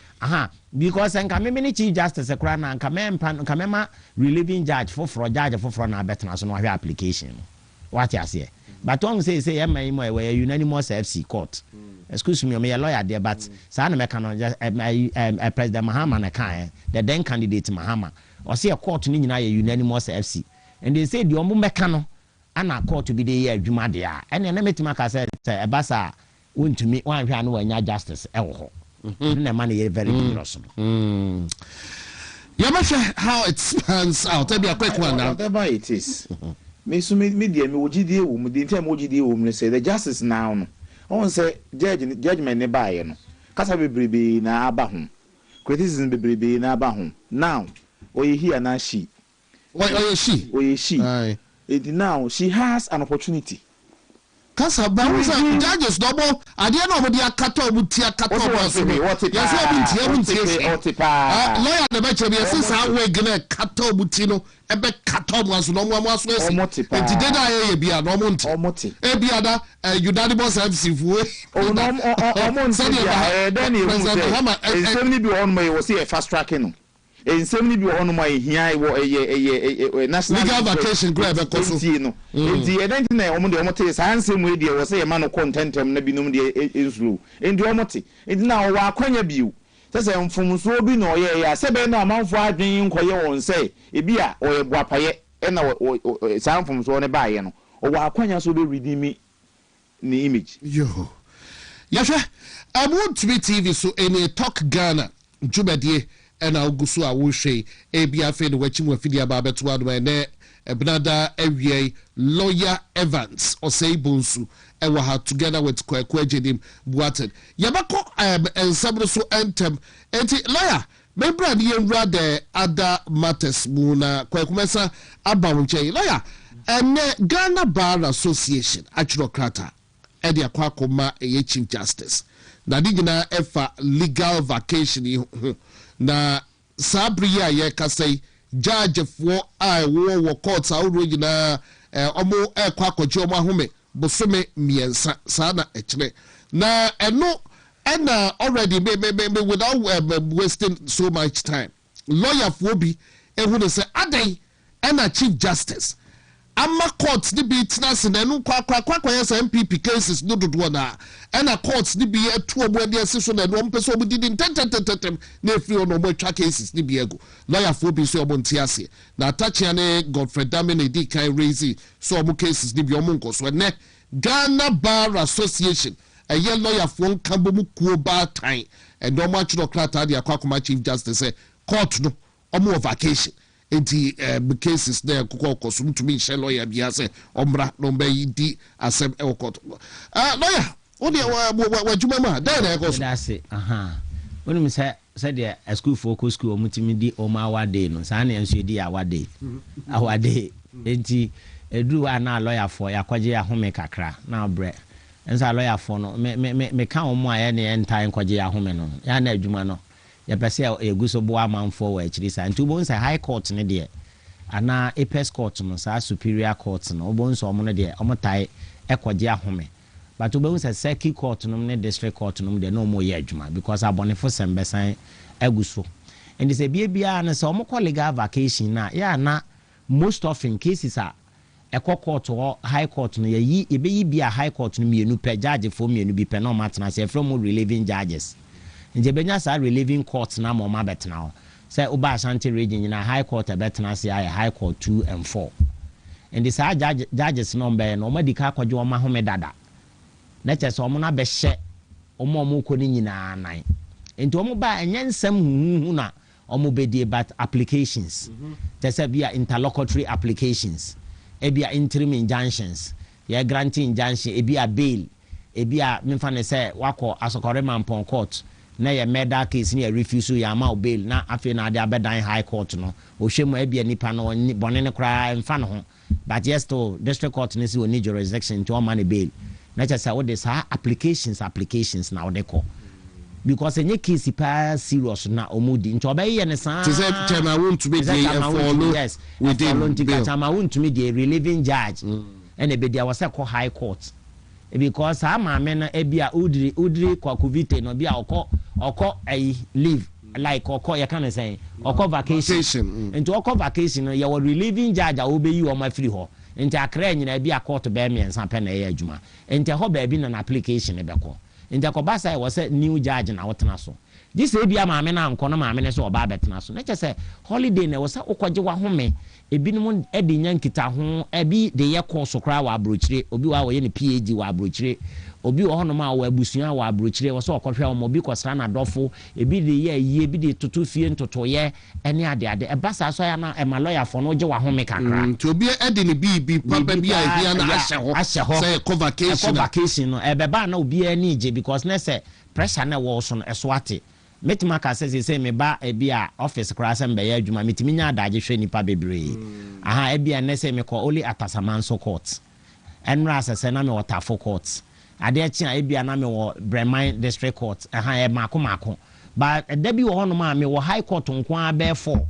Because enka me chief justice ekura na enka me relieving judge for na betna so no hwe application what you say but one say am we unanimous FC court excuse me a lawyer there but say na me can President Mahama na kan the then candidate Mahama or say a court ni nyina unanimous FC and they say the ombu meka no ana court bi dey adwuma there and na metima ka say ebasa want to me one hwan wanya justice ewo ho na man ye very dangerous how it spans out be a quick one now whatever it is me so me dia me wogidie wo mu de ntem wogidie wo mu say the justice now no on say judgment ne baaye no kasa bebrebe na aba ho criticism bebrebe na aba ho now oye here na she oye she aye it now she has an opportunity kasa bawusa judges double ade na omo dia kata obutia kata obuaso yes obutia lawyer na be chebe yes sa we gna kata obuti no ebe kata obuaso no mo aso esi enti deda ye bia no monti e bia da unanimous FC fu o no monti bia then you say ensem ni bi on mo you say fast tracking no ensem ni bi on mo hia wo national legal vacation grab e koso no enti e den na omo de omo te sa ensem we de wo say e ma no contentem na binom de ensuru enti omo te enti na wo akwanya biu sese mfumso bi na oye ya sebe na amanfo adwen nkoye won say e bia oye boapaye e na sa mfumso ne baaye no o wa akwanya so be redeem ni image yo yahwe amu TV so ene talk Ghana jubadie ena ogusu a wo hwe e bia fe de wachi mu afidi aba beto ado ne Ebnada Ewie Lawyer Evans Osei Bonsu ewa ha together with Kwaku Ejedim Buated Yabako ensabro so entem enti lawyer me brand ye rather other matters muna Kwaku Mesa abawunche lawyer ene Ghana Bar Association Achurokrata edi akwako ma eye Chief Justice na digina efa legal vacation na sabriya ye kasei judge for I wo courts awro na omo ekwa akwaji omo ahome bosome miensa sana echire na eno already without wasting so much time lawyer for bi ehunu say adan ena Chief Justice ama courts ni bi tinase na enu kwa yes MPP cases no dodo na ena courts ni bi etu obo de asiso na no mpese obo didi tetetetem na free on obo twa cases ni bi ego lawyer for bi so obo ntiase na attachia ne Godfrey Damene di kai raise so obo cases ni bi omo nkoso ne Ghana Bar Association a ye lawyer for nkambo mu kuo ba tan and omo achurokrata de akwakoma Chief Justice court no omo vacation enti cases there kokoko to me share lawyer bia say omra no be di asem e court lawyer odi wajuma ma then e go so that's it when me say there a school focus school omutimi di oma awade no sa na enso di awade enti edu ana lawyer for yakwaje ahome kakra na bre enso lawyer for no me ka omo aye ne entai nkwaje ahome no ya na adwuma no ya pese eguso bo amanfo wa akiri sa nti bo nsa high court ne de ana apex court no sa superior court no bo nsa omo ne de omo tai ekwaje ahome but bo nsa circuit court no ne district court no de no mo ye adwuma because abonefo sembesan aguso and they say bia na se omo legal vacation na ya na most often cases are ekọ court or high court no ye ebeyi bia high court no mienu pe judge for mienu bi pe no matena se from relieving judges nje benya sa relieving court na mo ma betena say oba Ashanti region na high court betena se high court 2 and 4 and this judges number no medika kwaje o ma home dada na che so mo na be hye o ko ni nyina nan enti o mo ba enyensam huhu na o mo be die but applications tese bia interlocutory applications ebia interim injunctions ya granting injunction ebia bail ebia memfa ne say wako Kyeremanteng court na ye murder case ni refuse ya ma bail na afi na ade abedan high court no o hwemu ebia nipa no bone ne kra mfa no ho but yes to district court ni si oni jurisdiction to man bail na cha say what this applications na what they call because any case pa serious na omudi nti obeye ne san to say chairman want to be the follow yes we did chairman want to be the relieving judge and e be there was a high court because maame na ebia udiri Kwaku vite no bia okọ leave like okọ you can say okọ vacation into okọ vacation you were relieving judge a obeyi o ma free ho into akra nyina bia court be miensa pe na ye adwuma into ho ba bi na application be ko into ko basa was a new judge na wotena so this ebi a maame na anko na maame ne so oba betena so na che say holiday na wo sa okoje wa home ebinom edi nyankita ho ebi de ye course kra wa abrochire obi wa ye ne PhD wa abrochire obi wo hono ma wa abusua wa abrochire wo so okohwe o obi kwasra na dofo ebi de ye yi ebi de toto fie ntoto ye ene ade eba sa so ya na e ma lawyer fo no je wa home kakra to obi edi ne bibi papa bi a hia na ahye ho say vacation no e beba na obi ani je because na say pressure na wo so no eso ate metima ka say me ba ebi a office class mbe ya adwuma metimi nya adaje hwe nipa bebre aha ebi a na say me ko only atasamanso court enra asese na me watafo court ade achi a ebi a na me wo Bremen district court aha e mako ba edabi wo hono ma me wo high court nko abefo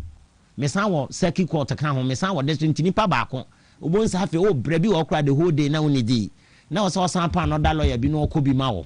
me san wo circuit court kan ho me san wo district nipa ba ko obonsa hafe o brebi wo kra the whole day na unidi na wo so san pa no da lawyer bi no ko bi ma wo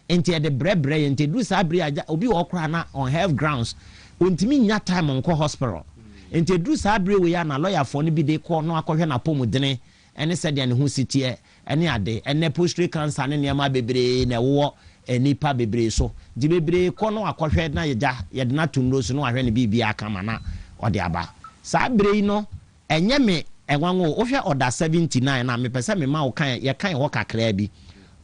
enti the brebre enti do sabri aja obi wo kra na on health grounds ontimi nya time onko hospital enti do sabri we ya na lawyer for no bi de ko no akohwe na pomudene ene said ya ne ho sitie ene ade ene prostate cancer ne niam bebre na wo enipa bebre so di bebre ko no akohwe na yeja ye de na tundo so no ahwe ne bibia aka mana ode aba sabre no enye me enwanwo ohwe order 79 na me pese me ma wo kan ye kan ho kakra bi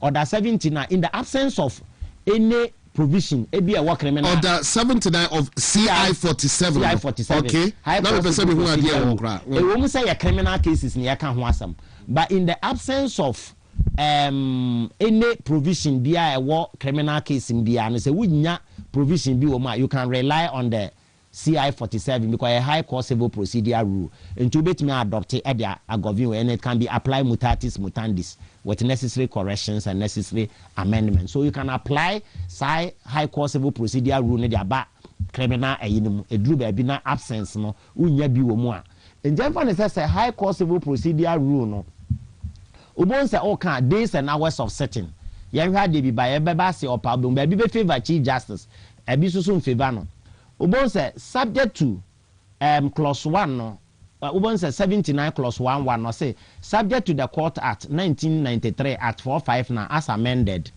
order 79 in the absence of any provision ebi a work criminal order 79 of CI 47 okay now we person who are there okra e wo mu say your criminal cases ni yaka ho asam but in the absence of any provision bia a work criminal case bia no say wunya provision bi wo ma you can rely on the CI 47 because a high court civil procedure rule and to bet me adopt it and it can be applied mutatis mutandis with necessary corrections and necessary amendments. So you can apply high court civil procedure rule ne ba criminal a drew baby na absence no unya bi wo mu a. And therefore say high court civil procedure rule no ubon say all can days and hours of sitting. Yen hwa de bi ba ye beba say opa bo ba bi be favor chief justice e bi susu favor no. Ubon say subject to clause 1 no Ubon say 79 clause 1 no say subject to the Court Act 1993 Act 45 now as amended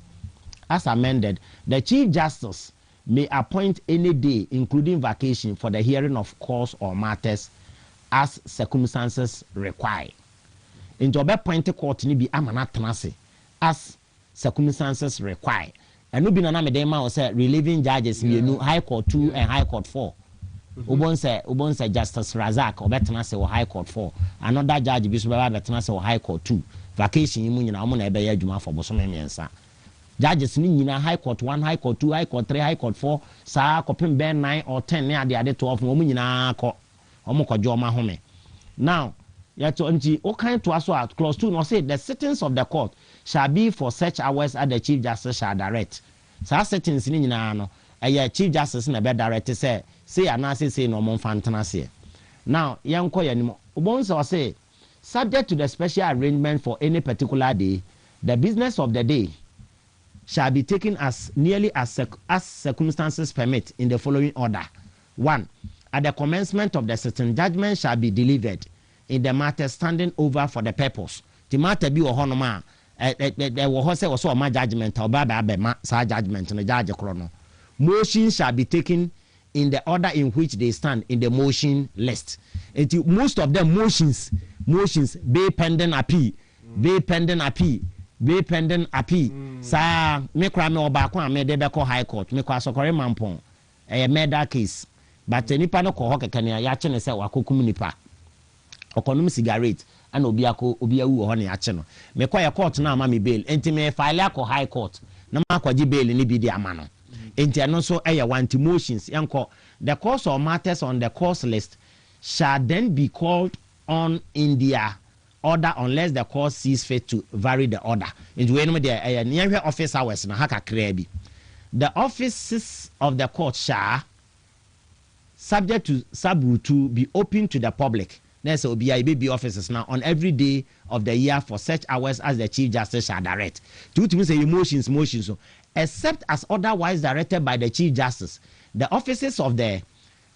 the Chief Justice may appoint any day including vacation for the hearing of cause or matters as circumstances require. Into obe point court ni bi amana tenase as circumstances require. And no be na me dem ma say relieving judges mienu high court 2 and high court 4 ubon say Justice Razak obetena say high court 4 another judge bi so be betena say high court 2 vacation mu nyina omo na ebe ya adwuma for boso mensa judges ni nyina high court 1 high court 2 high court 3 high court 4 sa kopem ben 9 or 10 ne ade 12 omo nyina ko omo kojo ma home now yato nti o kan to aso at clause 2 no say the sittings of the court shall be for such hours as the Chief Justice shall direct. So sittings ni nyina no Chief Justice na be direct say anase say no mon fantanase. Now yanko yanimo ubonso say subject to the special arrangement for any particular day, the business of the day shall be taken as nearly as circumstances permit in the following order. 1. At the commencement of the sitting, judgment shall be delivered in the matter standing over for the purpose. The matter be ohonoma there was also my judgment or baba sa judgment and the judge chrono. Motion shall be taken in the order in which they stand in the motion list. Most of them motions be pending appeal. Sa me kra me oba kwa me de be ko high court me kwa sokore mampon murder case but nipa no ko hokekania ya che ne se wakokum nipa okonum cigarette and obi awu ho ne ya che no me kwa ya court na ama me bail enti me file akọ high court na ma kwaji bail ni bi di ama no enti ano so want motions yanko the cause or matters on the cause list shall then be called on in their order unless the court sees fit to vary the order. Into when the near office hours na haka krebi. The offices of the court shall, subject to sub 2, be open to the public. There's OBI offices now on every day of the year for such hours as the Chief Justice shall direct. To me say motions, so except as otherwise directed by the Chief Justice, the offices of the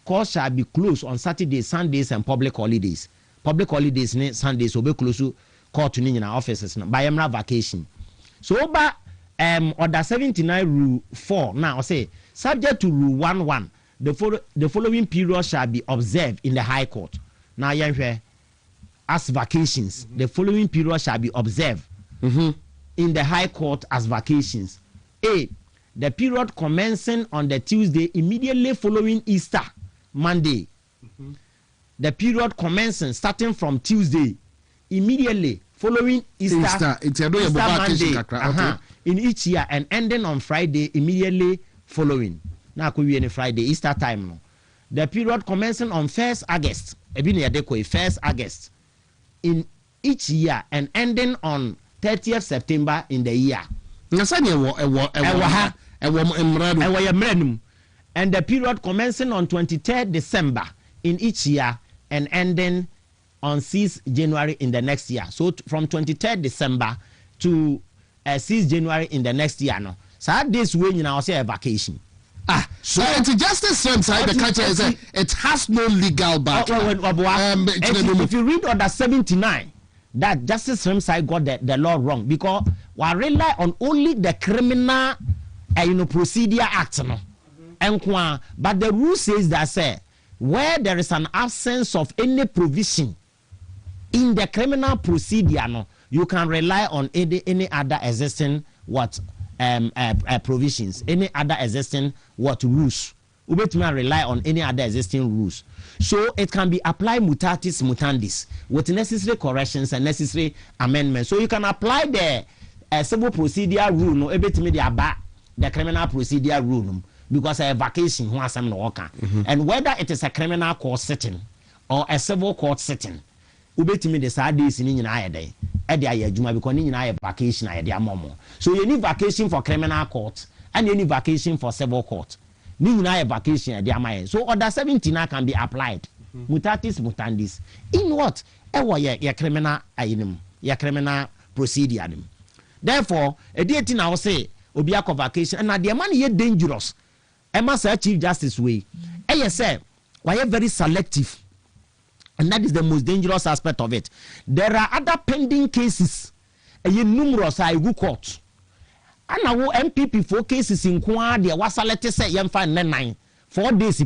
court shall be closed on Saturdays, Sundays, and public holidays. Public holidays ne Sundays will be close to court in our offices by emerald vacation. So over order 79 rule 4 now say subject to Rule 1.1, the following period shall be observed in the High Court. Now, as vacations, the following period shall be observed in the High Court as vacations. A, the period commencing on the Tuesday immediately following Easter Monday. The period commencing starting from Tuesday immediately following Easter Monday in each year and ending on Friday immediately following. Now could be any Friday Easter time no. The period commencing on 1st August, 1st August in each year and ending on 30th September in the year. And the period commencing on 23rd December in each year and ending on 6th January in the next year. So from 23rd December to 6th January in the next year. No. So this way you now say a vacation. So it's just the same side. The culture is it has no legal background. If you read Order 79, that Justice Ramsay got the law wrong because we rely on only the Criminal Procedure Act. No? But the rule says that say where there is an absence of any provision in the criminal procedure, no, you can rely on any other existing provisions, any other existing rules. You rely on any other existing rules. So it can be applied mutatis mutandis with necessary corrections and necessary amendments. So you can apply the civil procedure rule, no, the criminal procedure rule, no, because a vacation and whether it is a criminal court sitting or a civil court sitting, ubetimi the sad days in India day. Because vacation so you need vacation for criminal court and you need vacation for civil court. Vacation so Order 79 can be applied. Mutatis mutandis. In what? Your criminal procedure. Therefore, a deity now say Obiako vacation and the money is dangerous. I must say Chief Justice way. I say why very selective. And that is the most dangerous aspect of it. There are other pending cases. Numerous I go court. And now MPP 4 cases in Kwa, there was a letter say yam fine 9 4 days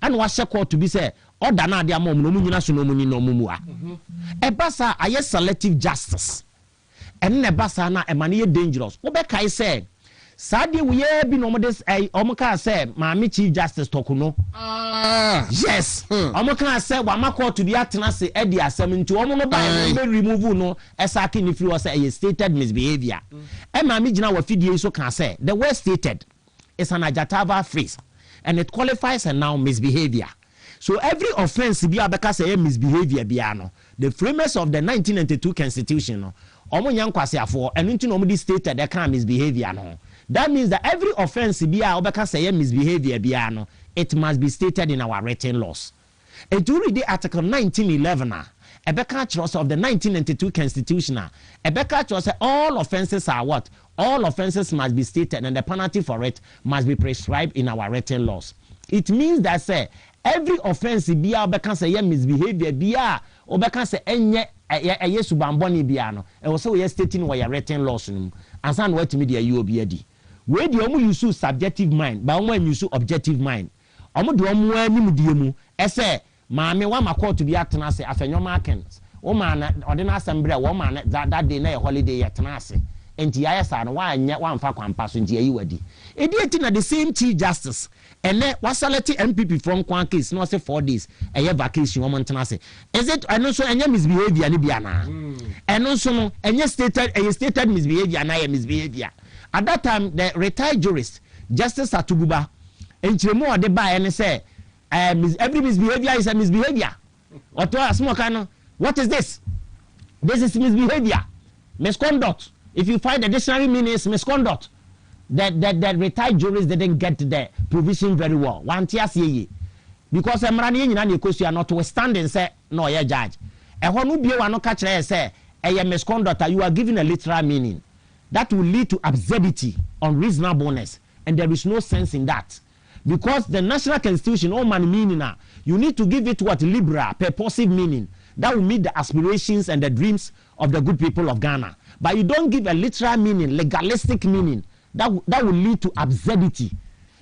and was a court to be said. Or Dana dia mom no munyi no mumua. Ebasa aye selective justice. And nebasa na emani dangerous. Obeka say Sadi we be no modest omoka say Mami Chief Justice Tokuno. Yes. Omoka say wama court to be atena say e di asem nti omo no by remove no esaki if you was a stated misbehavior. E Mami gina wa fidie so can say the word stated is an adjective phrase and it qualifies a noun misbehavior. So every offense be abeka say misbehavior bia no. The framers of the 1992 Constitution no omo nyankwase afo enu nti no omo di stated the kind misbehavior no. That means that every offense misbehavior it must be stated in our written laws. And to read the Article 1911 of the 1992 Constitution, all offenses are what? All offenses must be stated and the penalty for it must be prescribed in our written laws. It means that say every offense misbehavior it was so stating what your written laws and some what media you be where the omu use subjective mind, but omu use objective mind. Omu do omu animudiemu. Ese maame wa makọ to be atena se afenyo markens. O man ordinary assembly wo man that day na holiday yetena ase. Enti ya sa no wa anya wa mfa kwampa so nti ayi wadi. Edi eti na the same Chief Justice. Ene wasaleti MPP from Kwan case no say 4 days. Eye vacation wo ntena se. Is it eno so enya misbehavior ni bia na? Eno so no enya stated misbehavior na misbehavior. At that time, the retired jurist, Justice Atuguba, and Chiremo de buy and say, every misbehavior is a misbehavior. Or to a small kind of, what is this? This is misbehavior, misconduct. If you find the dictionary meaning is misconduct, that retired jurist didn't get the provision very well. One tears ye. Because I'm running in any question notwithstanding, say, no, yeah, judge. And when you be one catch, say, a misconduct, you are giving a literal meaning. That will lead to absurdity, unreasonableness, and there is no sense in that. Because the national constitution, all man meaning, you need to give it what liberal, purposive meaning that will meet the aspirations and the dreams of the good people of Ghana. But you don't give a literal meaning, legalistic meaning, that will lead to absurdity.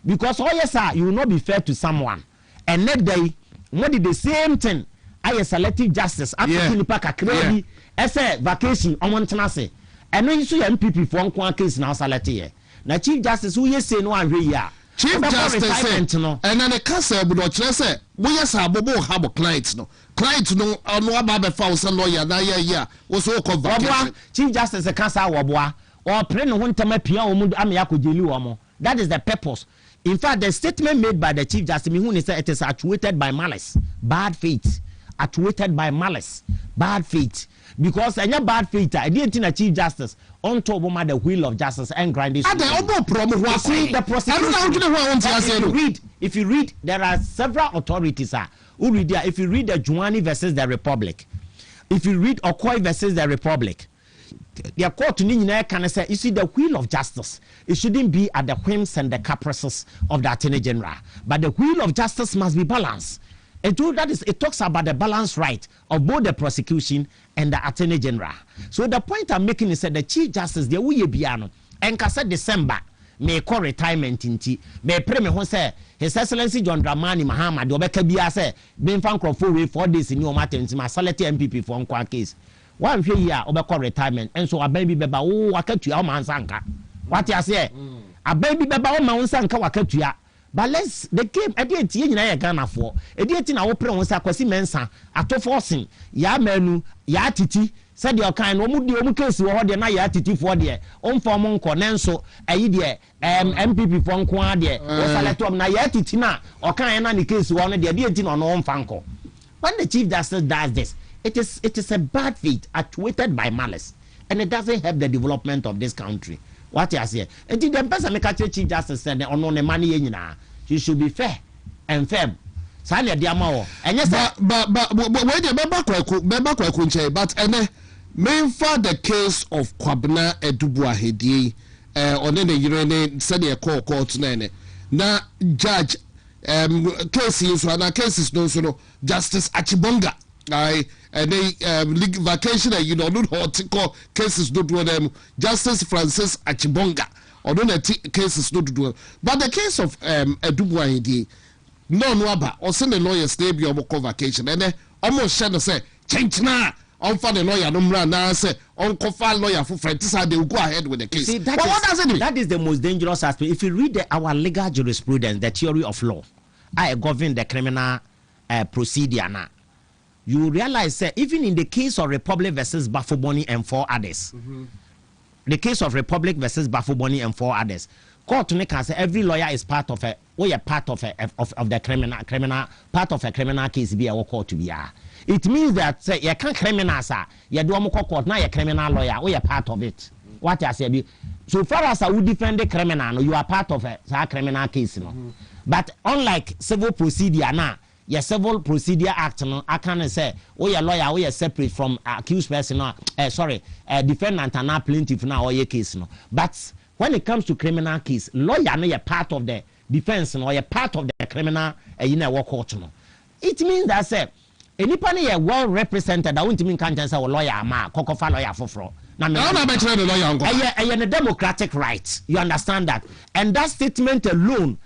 because oh yes sir, you will not be fair to someone. And that day, what did the same thing? I selective justice after nipa kakra bi ese vacation on Nkansah. And when you see MPP for one case now selected. Na chief justice who you say no anhwe ya. Chief justice say no. And then the castle but ochre say we yes abobo have clients no. Client no aba be fa wo lawyer na ya wo so ko vacation. Chief justice Nkansah woboa or pray no ntama pia wo mu am yakojeli wo mo. That is the purpose. In fact, the statement made by the chief justice who said it is actuated by malice, bad faith. Actuated by malice, bad faith. Because any bad faith, I didn't think a chief justice on top of the wheel of justice and grinding. The prosecution. If you read, there are several authorities who read there. If you read the Juani versus the Republic, if you read Okoye versus the Republic, the court can say, you see, the wheel of justice, it shouldn't be at the whims and the caprices of the Attorney General, but the wheel of justice must be balanced. And that is, it talks about the balance right of both the prosecution and the Attorney General. So the point I'm making is that the Chief Justice, the Uye Biano, Nkansah December, may call retirement inti, may pray me who say, His Excellency John Dramani Mahama, the Obeka Bia say, being found for 4 days in your matters, my salary MPP for one case. One year, Obeka retirement, and so a baby beba, oh, I kept you out, man, Sanka. What you say? A baby beba, oh, man, Sanka, I kept you. But let's the game I didn't see in Ghana for a date in our presence. I could mensa at forcing ya menu ya titi said your kind no case or the na ya titi for the on for monko nenso a idea MPP for Nkwade or Salatom na ya titi na or kind any case one the date on on fanko. When the Chief Justice does this, it is a bad faith actuated by malice, and it doesn't help the development of this country. What you say? And the person make a Chief Justice said on the money he should be fair and firm. Sanya diamao. And yes, but wait a Kwaku nche. But main for the case of Kwabena Edubua Hedi on the Urene said a court nene. Na judge cases na cases no Justice Achibonga. And they vacation you know not hot cases do them Justice Francis Achibonga or no cases do but the case of Edubua Hedi no aba or send the lawyers stay be on vacation and then almost shadow say change na on for the lawyer no run now say on file lawyer for friends they will go ahead with the case. See, what does it mean? That is the most dangerous aspect. If you read our legal jurisprudence, the theory of law, I govern the criminal procedure now. You realize that even in the case of Republic versus Bafoboni and 4 others, the case of Republic versus Bafoboni and 4 others, court can say every lawyer is part of the criminal part of a criminal case be a court to be. It means that say you can't criminal sir, you do court now you're criminal lawyer, or you're part of it. What I say, so far as I would defend the criminal, you are part of a criminal case, But unlike civil procedure now. Your Civil Procedure Act, no, I can say, oh, your lawyer, we are separate from accused person, defendant and not plaintiff now, or your case, no. But when it comes to criminal case, lawyer, no, you're part of the defense, no, you're part of the criminal, court, no. It means that, say, anybody well represented, I won't mean can't say, lawyer, cocofa lawyer for fraud. I'm a democratic right. You understand that? And that statement alone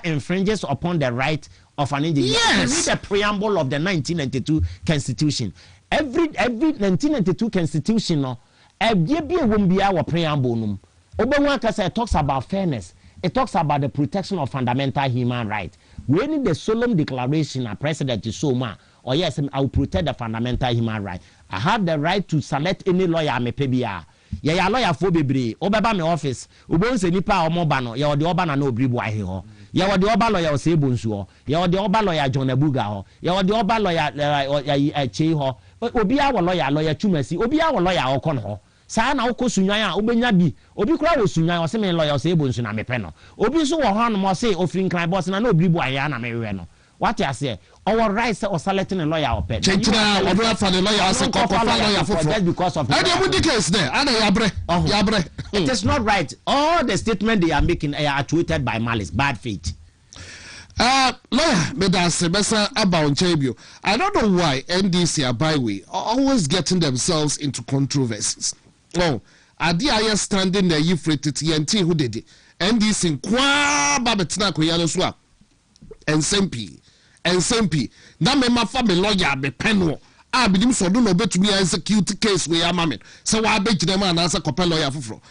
infringes upon the right of an individual. Yes. Read the preamble of the 1992 Constitution. Every 1992 Constitution, our preamble. It talks about fairness. It talks about the protection of fundamental human rights. We need the solemn declaration of President Soma. Or yes, I will protect the fundamental human right. I have the right to select any lawyer I may pay. Yeah, lawyer for baby. Obeba my office. Ubon se nipa omobano. Ya the oba na no bribu ahi ho. Ya the oba lawyer se bonsu ho. Ya the oba lawyer John Ebuga ho. Ya the oba lawyer Che ho. Obi a lawyer Chumesi. Obi a lawyer okon ho. Saa na woko sunyan a obenya bi. Obi kura wo sunyan o se me lawyer se bonsu na mepe no. Obi so wo ho no mo se ofin kran boss na bribu ahi na mewe no. What you say? Our rights or selecting a lawyer or pet. Change now, or for the lawyer as a lawyer for because of the case there. It is not right. All the statements they are making are tweeted by malice, bad faith. Lawyer, I don't know why NDC are byway always getting themselves into controversies. Oh, I standing there, you free TNT who did it. NDC kwa ba betena ko ya no so a NSMP na me ma fa me lawyer be penwo a bidim so do no betumi execute case we amame so wa be gina ma na sa kopel lawyer foforo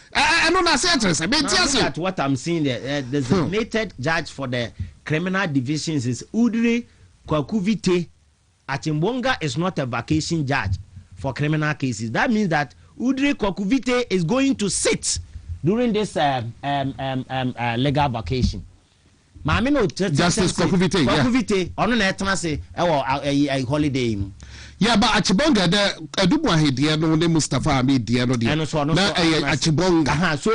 no na say interest be ti ase at what I'm seeing the designated judge for the criminal divisions is Udri Kwaku Vite. Achimbonga is not a vacation judge for criminal cases. That means that Udri Kwaku Vite is going to sit during this legal vacation. Mami no Justice Kwaku Vite ono na etena se a holiday. Yeah, but Achibonga the Edubu Ahedie no ne Mustafa Ahmed die no die. Na Achibonga. So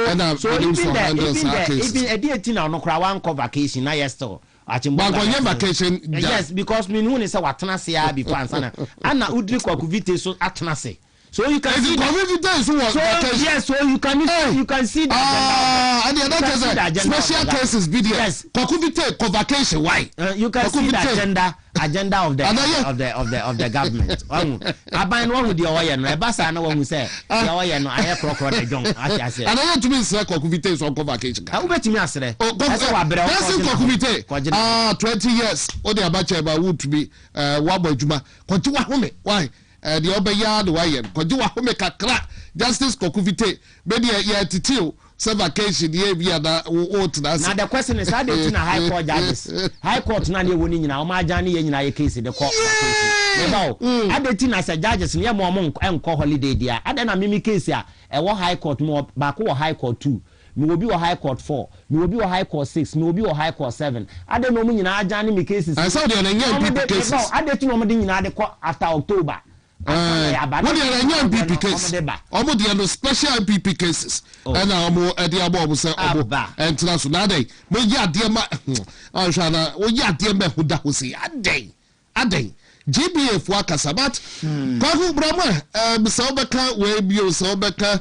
even editing na no kra wan ko vacation na yesterday. Achibonga vacation. Yes, because me no say watena se ya before ansana. Ana Udri Kwaku Vite so atena se. So you can see yes, so you can see that and the other special cases video. Yes. Kwaku Vite convocation why? You can see the agenda of the government. Aban one with the oil no ebasa na one say the oil no aye krokro de jon I say. And I to me say Kwaku Vite is on convocation. How betimi asere? That's Kwaku Vite. 20 years. O de abacha ba would to be wabo adwuma. Kwaku wa home. Why? The obeya the way kwaji wa home kakra Justice Kwaku Vite be the ya titio se vacation ye bia na o tena. Now the question is how they na high court judges. High court na dey woni nyina o ma agya na ye nyina ye case the court vacation. About adeti na say judges ne mo enko holiday dia. Ade na mimi case a e wo high court mo ba ko wo high court 2. Me will be a high court 4, me will be a high court 6, me will be a high court 7. I don't know me in a cases. I saw the young cases. I don't know me in the court after October. What are young people cases? Almost the special PP cases. And I'm the above say and transfer day. But yeah, dear ma, oh Shana, oh yeah, dear me who that was a day. GBF wakasabat. Kwaku Brahma, Sobeka, Webio Sobeka,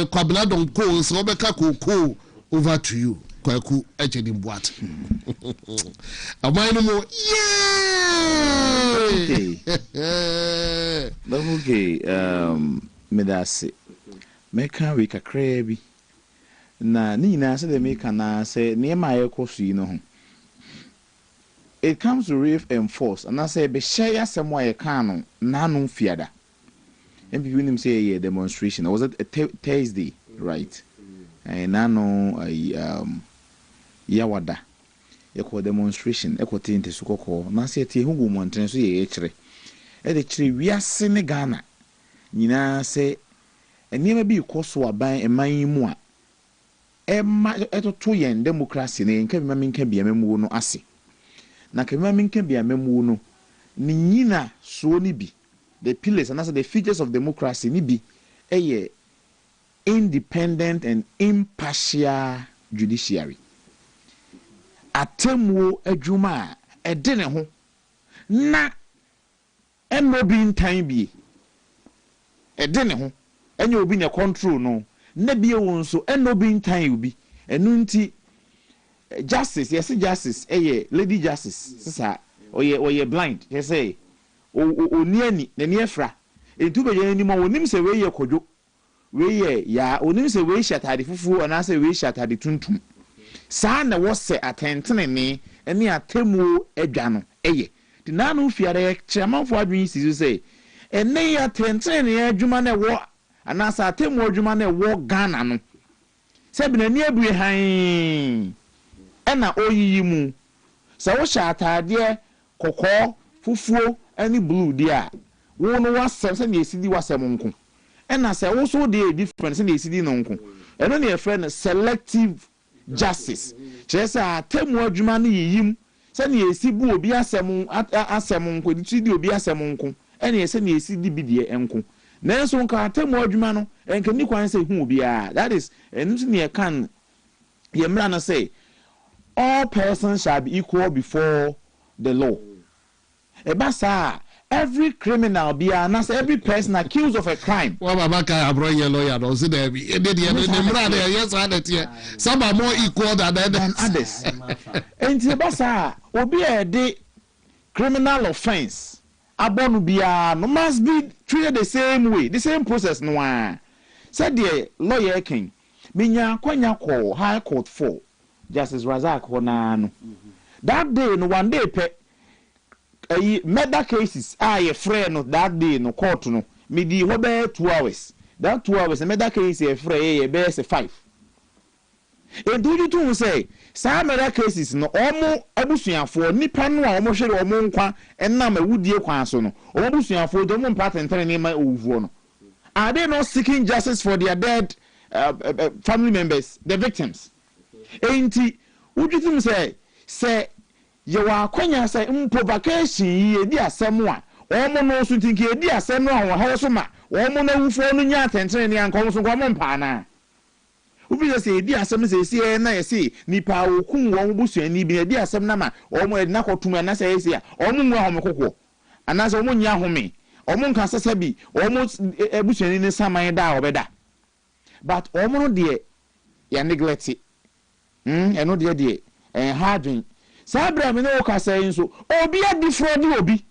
Kwabladon Ko, Sobeka Ko, over to you. Kwaku Echedim what? A minor more, yay! Okay, Medasi. Meka wika crabby. Na Nina said the maker na say near my echoes, you know. It comes to reef and force, and I say, be share somewhere a canon, none fiada. And people him say a demonstration. Was it a Thursday, right? And nano Yawada. Equal demonstration, equal teen to Sukoko, Nasty who mountain so ye echere. At the tree we are Senegana. Nina say, and never be coswa by a my moi. Emma eto 2 yen democracy, and Kevin can be a memo no assy. Na Kyeremanteng can be a memo no Nina so ni bi the pillars and also the features of democracy ni bi a independent and impartial judiciary. Atemwo adwuma e de ne ho na eno bi ntan bi e de ne ho enye obi ne control no na bi e won so eno bi ntan obi enu nti justice yes justice lady justice sisa oye blind you say oni ani na ne afra entu be yeni mo onim se we ye kodwo we ye ya onim se we shatade fufu ona se we shatade tuntum saa na wo se atentene ne ene atemu adwa no di na no fiare chairmanfo adwin si say ene ya atentene ne adwuma na wo ana sa atemu adwuma na wo Ghana no se bi na ni abue han ena oyiyi mu sa wo sha atade kokko fufuo ani blue dia wo no wasem se na esidi wasem nko ena se wo so dey different se na esidi no nko eno na friend selective justice chesa atemu adwuma na yiyim se na esibu obi asem nko di obi asem nko ena se na esidi bi de enko na so nka atemu adwuma no enka ni kwan se hu obi a that is enu ne e kan ye mra na say all persons shall be equal before the law. Ebasa, every criminal be announced, every person accused of a crime. Well, Babaka, I brought your lawyer, don't see there. Yes, I had here. Some are more equal than others. And Ebasa, obi a day criminal offense. Abonu bia no must be treated the same way, the same process. No one said the lawyer king. Minya kwanya ko high court 4. Justice Razak Honano. That day, no one day, murder cases, a friend that day, no court, no, midi hobe 2 hours. That 2 hours, a murder case, a friend, a base 5. And do you two say, some murder cases, no, almost abusian for Nipan, almost share or monqua, and number would dear quansono, or abusian for the moon pattern telling my own. Are they not seeking justice for their dead family members, the victims? Ain't he? Would you think say, you are quenya say, provocation, ye dear someone, or no so think ye dear someone, or housema, or no for no yat and training and comes from common pana. Who be say, dear some say, and I see, Nipa, whom one bush and be a dear some nama, or more knuckle to my nasa, or no more, and as a woman yahome. Nkansah sabi almost ebusuani ne saman da obeda but omo de ya neglect eno de hardwin sabra me no ka say nso obi a defraud obi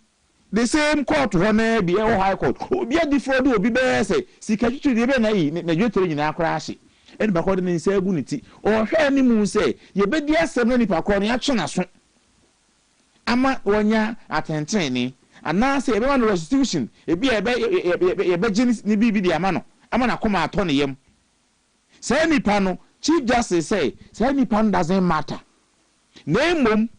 the same court ho na bi high court obi a defraud obi be say sika twitwi de be na yi na dwotere nyina akora ahye eni ba kode ne nsa egu ne ti o hwe ni mu say ye be di asem na nipa kro ne ya twe na so ama wonya atentene ana say ebe man restitution ebi ebe jenis ni bibi di ama na koma ato ne yam say nipa no chief justice say nipa doesn't matter na mom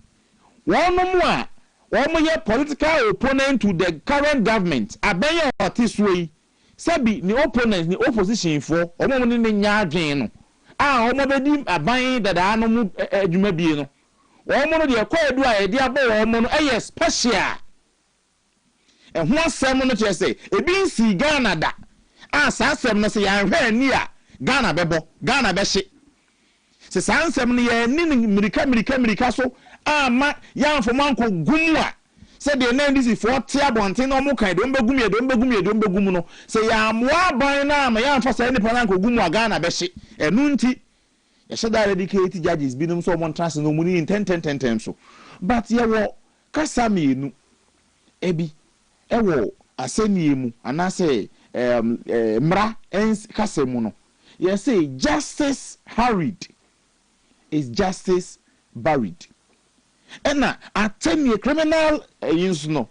wonom a womo ye political opponent to the current government abeye otiswe sabi ni opponent ni opposition for omo ni nya adwen no a omo bedi aban dada no mu adwuma bie no womo no de kwadu a edi abo womo no special and one sermon to say, a being see Ghana da. Ah, Sansem no say, I'm very near Ghana bebo, Ghana beshi. Se Sansem ni Mirika so, ah, ma, yan for manko gumwa. Said the name is for Tiabontin or Mukai, don't begum no. Say, I'm wa by now, my yan for any pananko gumwa Ghana beshi, and nunti. I should have dedicated judges, been so one trans no money in 10 so. But ye wo, Kasami no, Ebi. Ewo aseni mu anase mra ens kasemu no you say justice hurried is justice buried and atemi criminal no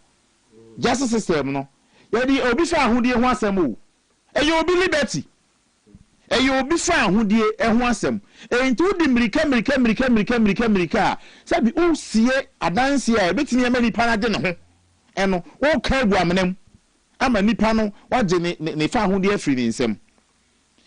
justice system no yedi obi fa ahudie ho asem o eyo obi liberty eyo obi fa ahudie ho asem enti udi mirika sabi o sie adanse a betini amani panade ne ho eno wo ka gu amenam ama nipa no waje ne fa ho de afiri ne nsem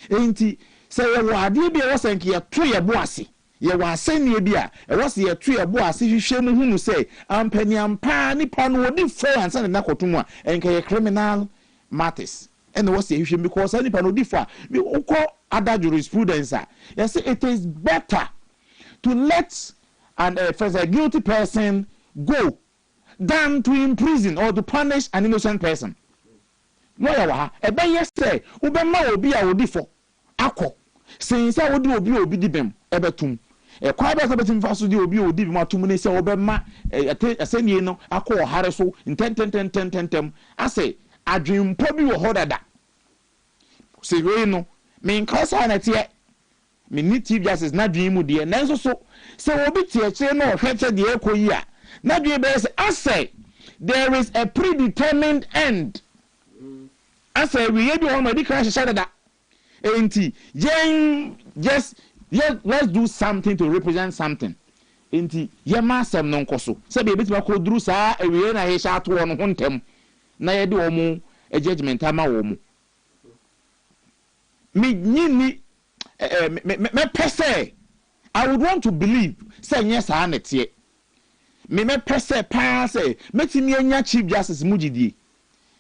enti se ye wo ade bi e wo sanke ye to ye bo ase ye wa asenie bi a e wo se ye to ye bo ase hwehwe mu hunu se ampani ampa nipa no wodi fo ansa na kotomu a enka ye criminal matters eno wo se hwehwe because nipa no di fo a bi ukọ other jurisprudence you say it is better to let first a guilty person go than to imprison or to punish an innocent person. Lawyer wa ebe yese ubema obi a odi fo akọ since odi obi di bem ebetum e kwa be betum fa so di obi odi bem atum ne se obema asenie no akọ hare so intentem ase adwempo bi wo hodada se we no me Nkansah na tie me ni chief justice na dwemu de nanso so se obi tie kire no hwete de ekoyi a na dwe I say there is a predetermined end. I say we be on my crash shadada. Enti let's do something to represent something. Enti ye masem no nkoso. Se be betima ko duru saa ewie na he sha to no hontem. Na ye de omo judgment ama wo mo. Me nyini me pese I would want to believe say yes ha na tie. Me pese pa say metimi anya chief justice mugidie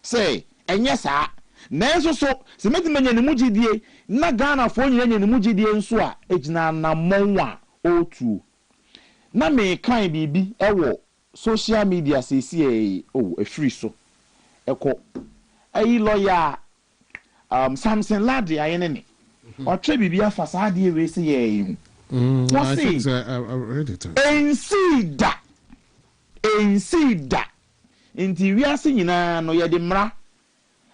say enye saa nanso so se metimi anya ne mugidie na Ghana fo nyina anya ne mugidie nso a ejina na monwa otu na me kan bibi ewo social media say see free so eko ayi lawyer Samson Ladi ayene ne o twa bibi afasa ade we say ye I think I read it. Ensida inti wiase nyina no ye de mra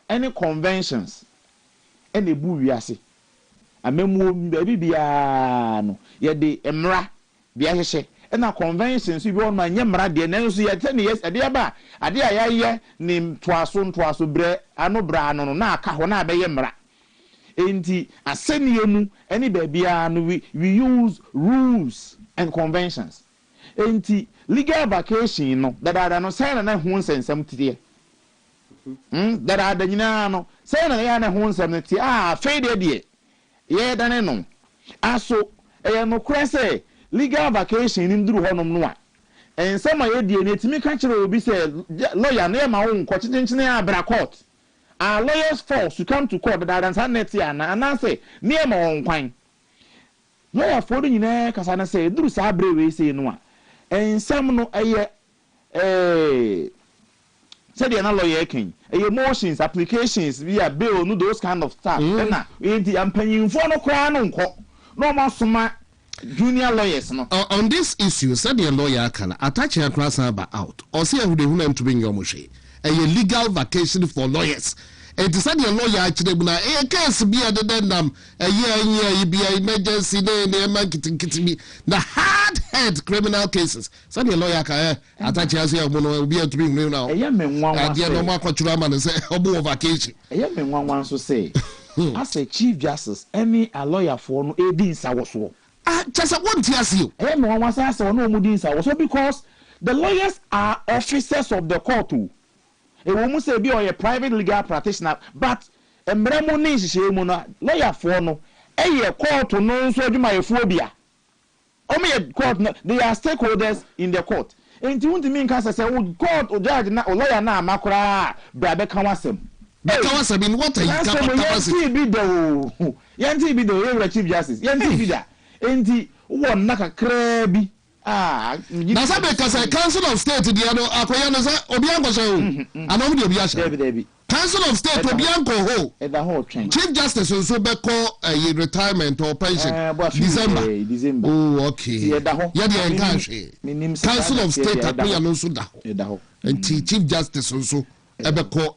any conventions any bu wiase amemu bibia no ye de mra bia hye and na conventions we on my nyamra de na so ye tell yes ade ba ade a ye ni ntoaso bre ano bra no na aka ho na be ye mra enti aseniye mu any bia no we use rules and conventions enti legal vacation no dada no say na ho nsensem tide dada nyina no say na ya na ho nsem tie fe de ye dane no aso no krese legal vacation in nduru honom no a ensem a ye die na etimi ka kire obi say lawyer na e ma wo nko chinchin abra court lawyers force to come to court dada san net ya na say na e ma wo nkwan lawyer for do nyina kasa na say duru sa abre we say no a ensem no eye said the lawyer king motions applications via bill no those kind of stuff na enti ampanyimfo no kra no nko no masoma junior lawyers no on this issue said the lawyer can attach your class about out or say who the woman to bring your mushe a legal vacation for lawyers and to said the lawyer actually na case be a dendam a year be emergency na marketing kitimi the hard head criminal cases said the lawyer can attach your mono be to bring now e me nwan say no ma kwatura man say obo vacation e me nwan so say as a chief justice any a lawyer for no e din sa woso just what tears you e me nwan say no mu din sa woso because the lawyers are officers of the court too. A woman say be a private legal practitioner, but a mremo she lawyer for no a court to no so my phobia. Only a court, they are stakeholders in the court. And you want to mean Nkansah say, court or judge or lawyer na makra brabe kawasem. Kawasem in what are you Yanti be the chief justice. Yanti be that. And one naka krabi. Na sabe kasa Council of State dia no akoya no say obianko so anom de obiasha David Council of State obianko ho e da ho twen Chief Justice so be call retirement or pension December oh okay ya de Nkansah Council of State akoya no so da ho and Chief Justice so e be call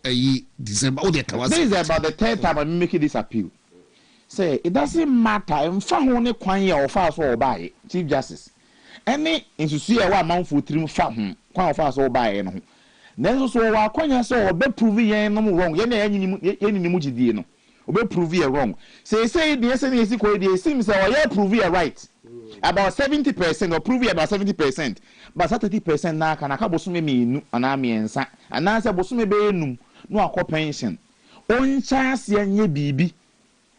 December oh de kawase. This is about the third time I'm making this appeal. Say it doesn't matter mfa ho ne kwan ya ofa so obaye Chief Justice any insusu e wa manfo trim fa ho kwan ofa so obaye no nanso so wa kwanya so obe prove yen no wrong ye na yenini mu gidie no obe prove ye wrong say the SNS ko dey seems say o ye prove ye right about 70% or prove ye about 70% but 30% na aka na ka bosume menu ana miensa ana se bosume be enum no akọ pension oncha ase anye bibi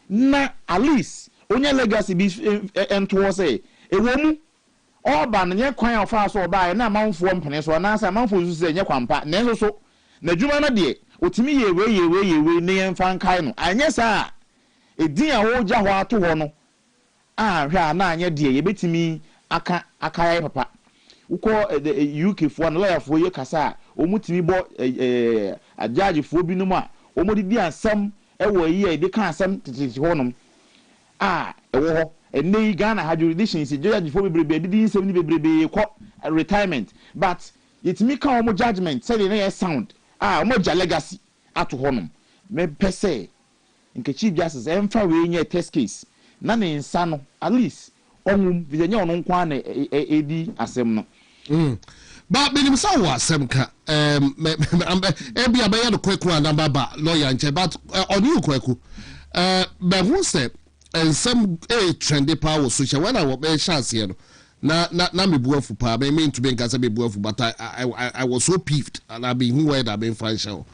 na at least onye legacy bi ento say ewomu oba na nye kwan ofa so oba na amanfo mpene so na asa amanfo su se nye kwampa nenso so na dwuma no de otimi yewe ne yemfa nkai no anye sa edin a wo gya ho ato ho no hwe na anye de ye betimi aka ya papa uko UK fo na lawyer fo ye kasa omutimi bo ajaji fo bi no mu a omodi di ansam ewo yi e de kan ansam titi ho no ewo ho ene Ghana ha jurisdiction is judge for bebrebe didi nsem ni bebrebe ko retirement but yetimi ka omo judgment say na sound omo ja legacy ato honom me pese nke Chief Justice emfa we nye test case na ne nsa no at least onwum bizenya ono nkwa na edi asem no ba benim sa wa asem ka ebi abaya no Kwaku anamba ba lawyer nche but oni Kwaku be hu say and some trendy power social when I was chance here na me buafu pa me mean to be Nkansah be buafu but I was so peeved and I been who I been financial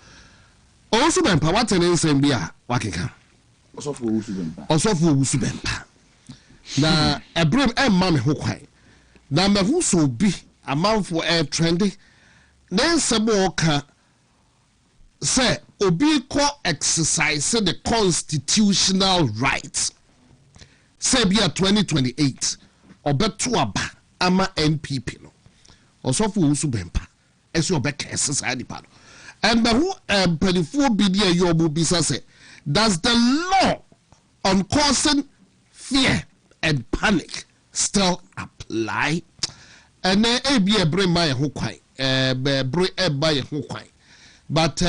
also ben pa what an same bia wakeka also for usu bempa na ebrem emma me ho kwan na me hu so bi amanfo trendy then sebo ka say obi ko exercise the constitutional rights Sebia 2028 obeto aba ama NPP no osofo usu bempa ese obeka exercise pa no and the who pedifo bidia yobu bisa say does the law on causing fear and panic still apply and e bring my ho kwan bring e buy ho kwan but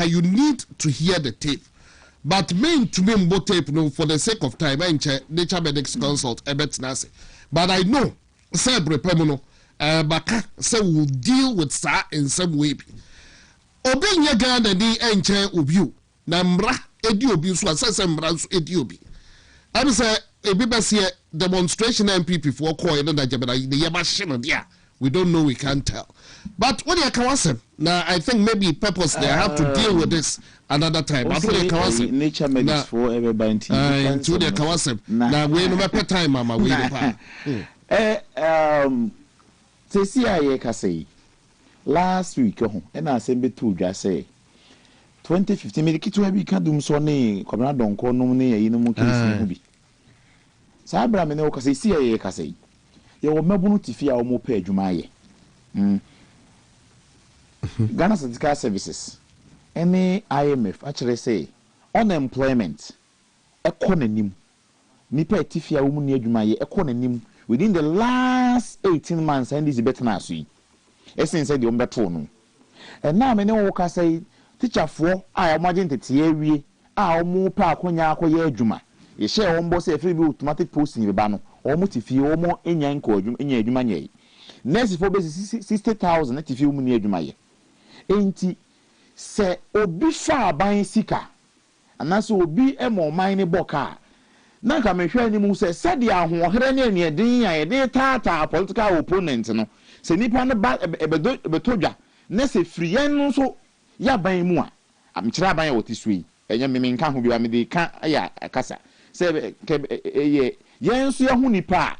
you need to hear the tape. But main to me mbo tape no for the sake of time nature medics consult but I know say brepemono baka say will deal with sa in some way obi nya Ghana ni enche obi na mra edi obi so asese mra so edi obi am say ebi bese demonstration MPP for call no da jabana the yaba shino dia we don't know, we can't tell. But when you can now I think maybe purpose they have to deal with this another time. But when you can nature makes for everybody to the kawasem. Now we no matter time mama we say last week and I say be to just say 2015 me kitu abi ka dum so ne komna donko no ne yi no mu kesi no bi. Sa abra me ne o ka say CIA ka say ye wo mabunu tifia wo mo pa adwuma ye Ghana Statistical Services any IMF actually say unemployment economy nipa tifia wo mu ne adwuma ye economy within the last 18 months and this better na so yi essence say the ombeto no and now me ne wo ka say teacher for a imagine tete awie a wo pa akonya akoye adwuma ye share wo mbo say free be automatic posting be ba no omo tifi omo enya nko adwuma enya adwuma nyai nurse for be 60,000 na tifi omo ni adwuma ye enti se obi fa aban sika anaso obi emo man ne boka na ka mehwe ani mu se sade ahohere ne ne den ya ye de tata political opponent no se nipa ne ba ebetodwa na se friyen no so ya ban mu a amkira aban ya wotisui enya meme nka ho bi wa me de ka ya akasa se ye yenso ye hu nipa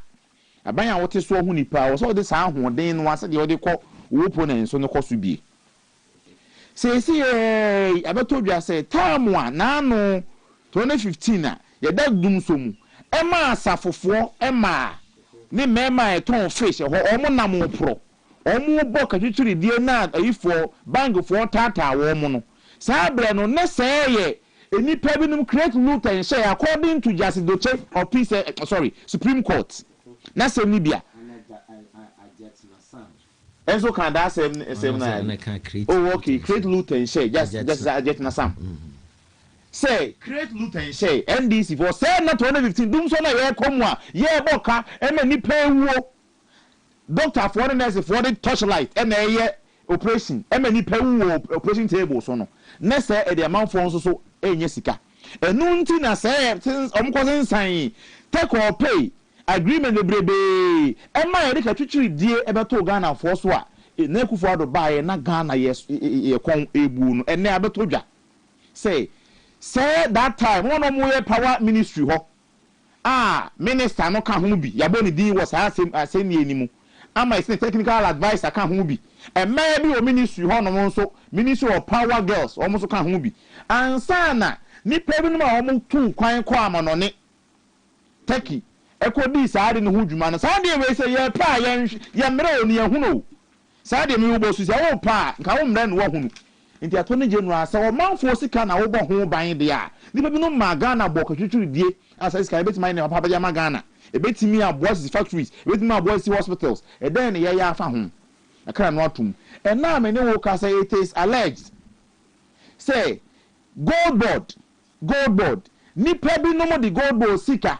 aban ya wote so hu nipa wo so de sa ahoden no ase de wo de kɔ wo opponent so no kɔ so bie se abetodwa se time a na no 2015 a ye da dum so mu ema asafofo ema ne mema eton fish ho omo nam opro omo bo katwitwiri die na ayifo bank fo tata wo mo no sa bre no ne se ye enipa binum create loot and share according to Justice Doche of Peace Supreme Court na se ni bia enso kan da sem na oh okay create loot and share just jet na sam say create loot and share NDC for say na 2015 dum so na ye komwa ye boka e ma ni pewo doctor for the nurse for the torchlight e na ye operation e ma ni pewo operation table so no na say e the amount for so enye sika enu nti na say omkosen san take or pay agreement ebrebe e ma ye ka twitwiri die e beto Ghana for so a na kufu ado bae na Ghana ye kon ebu no ene abeto dwa say that time one of my power ministry ho minister no ka ho bi yabo ni din was asem ye ni mu ama is technical advisor ka ho bi e ma bi o ministry ho no so ministry of power girls o mo so ka ho bi ansa na ni pe bi no ma o mo tu kwan ko amano ne Turkey ekodi saade ne ho dwuma no saade we say ye pa ye mre oni ye hu no saade mi wo bosu say wo pa nka wo mre no wo hu no nti atone general sa o manfo sika na wo bo ho ban de a ni pe bi no ma Ghana bo ka twitwiri die asa sika ebetimi na papa ya ma Ghana ebetimi aboa factories ebetimi aboa hospitals e den ye ya afa ho akara no atum and now me ne wo ka say it is alleged say gold board ni pe bi no mo di gold board sika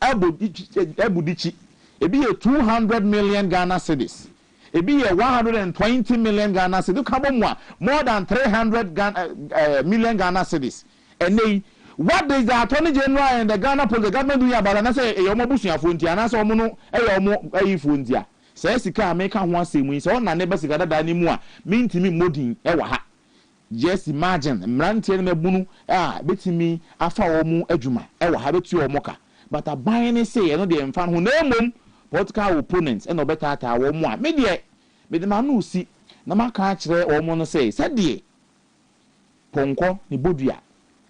ebudichi ebi ye 200 million Ghana cedis ebi ye 120 million Ghana cedis ka bomwa more than 300 million Ghana cedis and what is the Attorney General and the Ghana Police government do about na say e yomo busuafo ntia na say omo no e yomo ayifo ntia say sika ameka ho asemu say on na ne basika dada ni mu a mintimi modin e wa ha just imagine mrantie ne mabunu betimi afa omo adwuma e wa ha betu omo ka but a buying say you know the enfan ho na emom political opponents and obetata wo mo a me de ma no si na maka kire wo mo no say de ponko ni bodua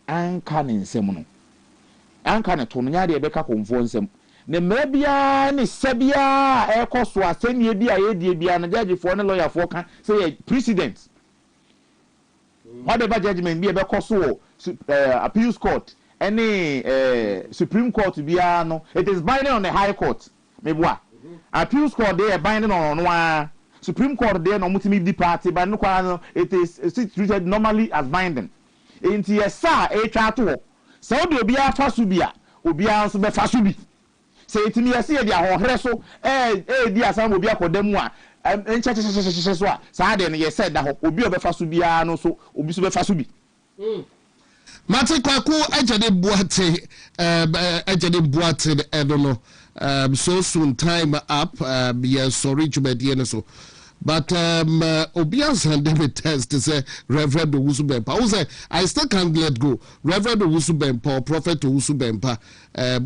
anka ne nsem no anka ne to no nya de beka konfo nsem ne mra bia ne sabia e koso asenie bia ye die bia na judge for ne lawyer for kan say president whatever judgment bia be koso appeals court any Supreme Court bia no it is binding on the High Court mebua appeals court they are binding on no Supreme Court they no mutimi di party but no kwa it is treated normally as binding enti esa e twa to so de obi afa so bia obi anso be fa so bi say it me see dia ho so di asam obi akodam a enche so a saa de no ye said that obi obefa so bia no so obi so befa so bi Mate Kwaku ejade buate I don't know so soon time up yes sorry jumedie no so but Obias and David test to say Reverend Owusu Bempa. Who say I still can't let go. Reverend Owusu Bempa or Prophet Owusu Bempa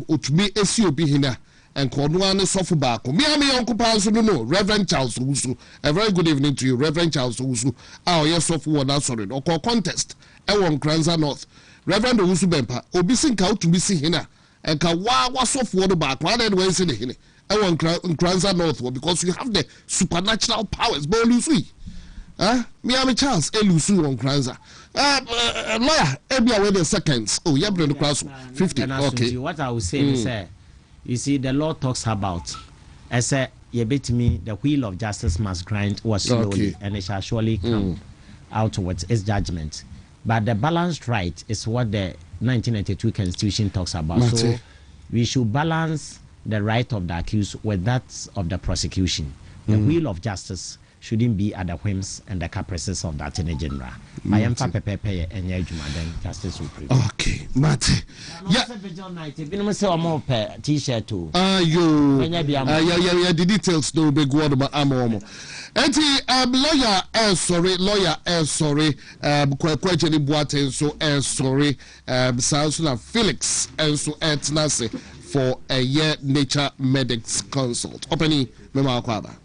utumi esi obi hina and Kodwane sofu bako. Me uncle Pansu no Reverend Charles Owusu. A very good evening to you, Reverend Charles Owusu. Oh yes, sofu one sorry. Or contest. Ewon Nkansah North. Reverend Owusu Bempa. Obi sinka utumi si hina and ka wa sofu one back. Why then we see the hina? I want Nkansah North because you have the supernatural powers. But Lucy, me am a chance. Lucy on Nkansah. Lawyer, every away the seconds. Oh, yeah, the class 50. Okay. What I will say is, you see, the law talks about, I say, you bet me, the wheel of justice must grind slowly, and it shall surely come out towards its judgment. But the balanced right is what the 1992 Constitution talks about. So we should balance the right of the accused with that of the prosecution. The wheel of justice shouldn't be at the whims and the caprices of the Attorney General. I am Pepe and Yajumaden, Justice will prevail. Okay, Mate. Yeah, T-shirt too. The details no big word about Amomo. Lawyer, sorry, Kwaku Buate, so sorry, Sansula Felix, and so Etnase. For a year nature medics consult. Opening Mema Kwaba.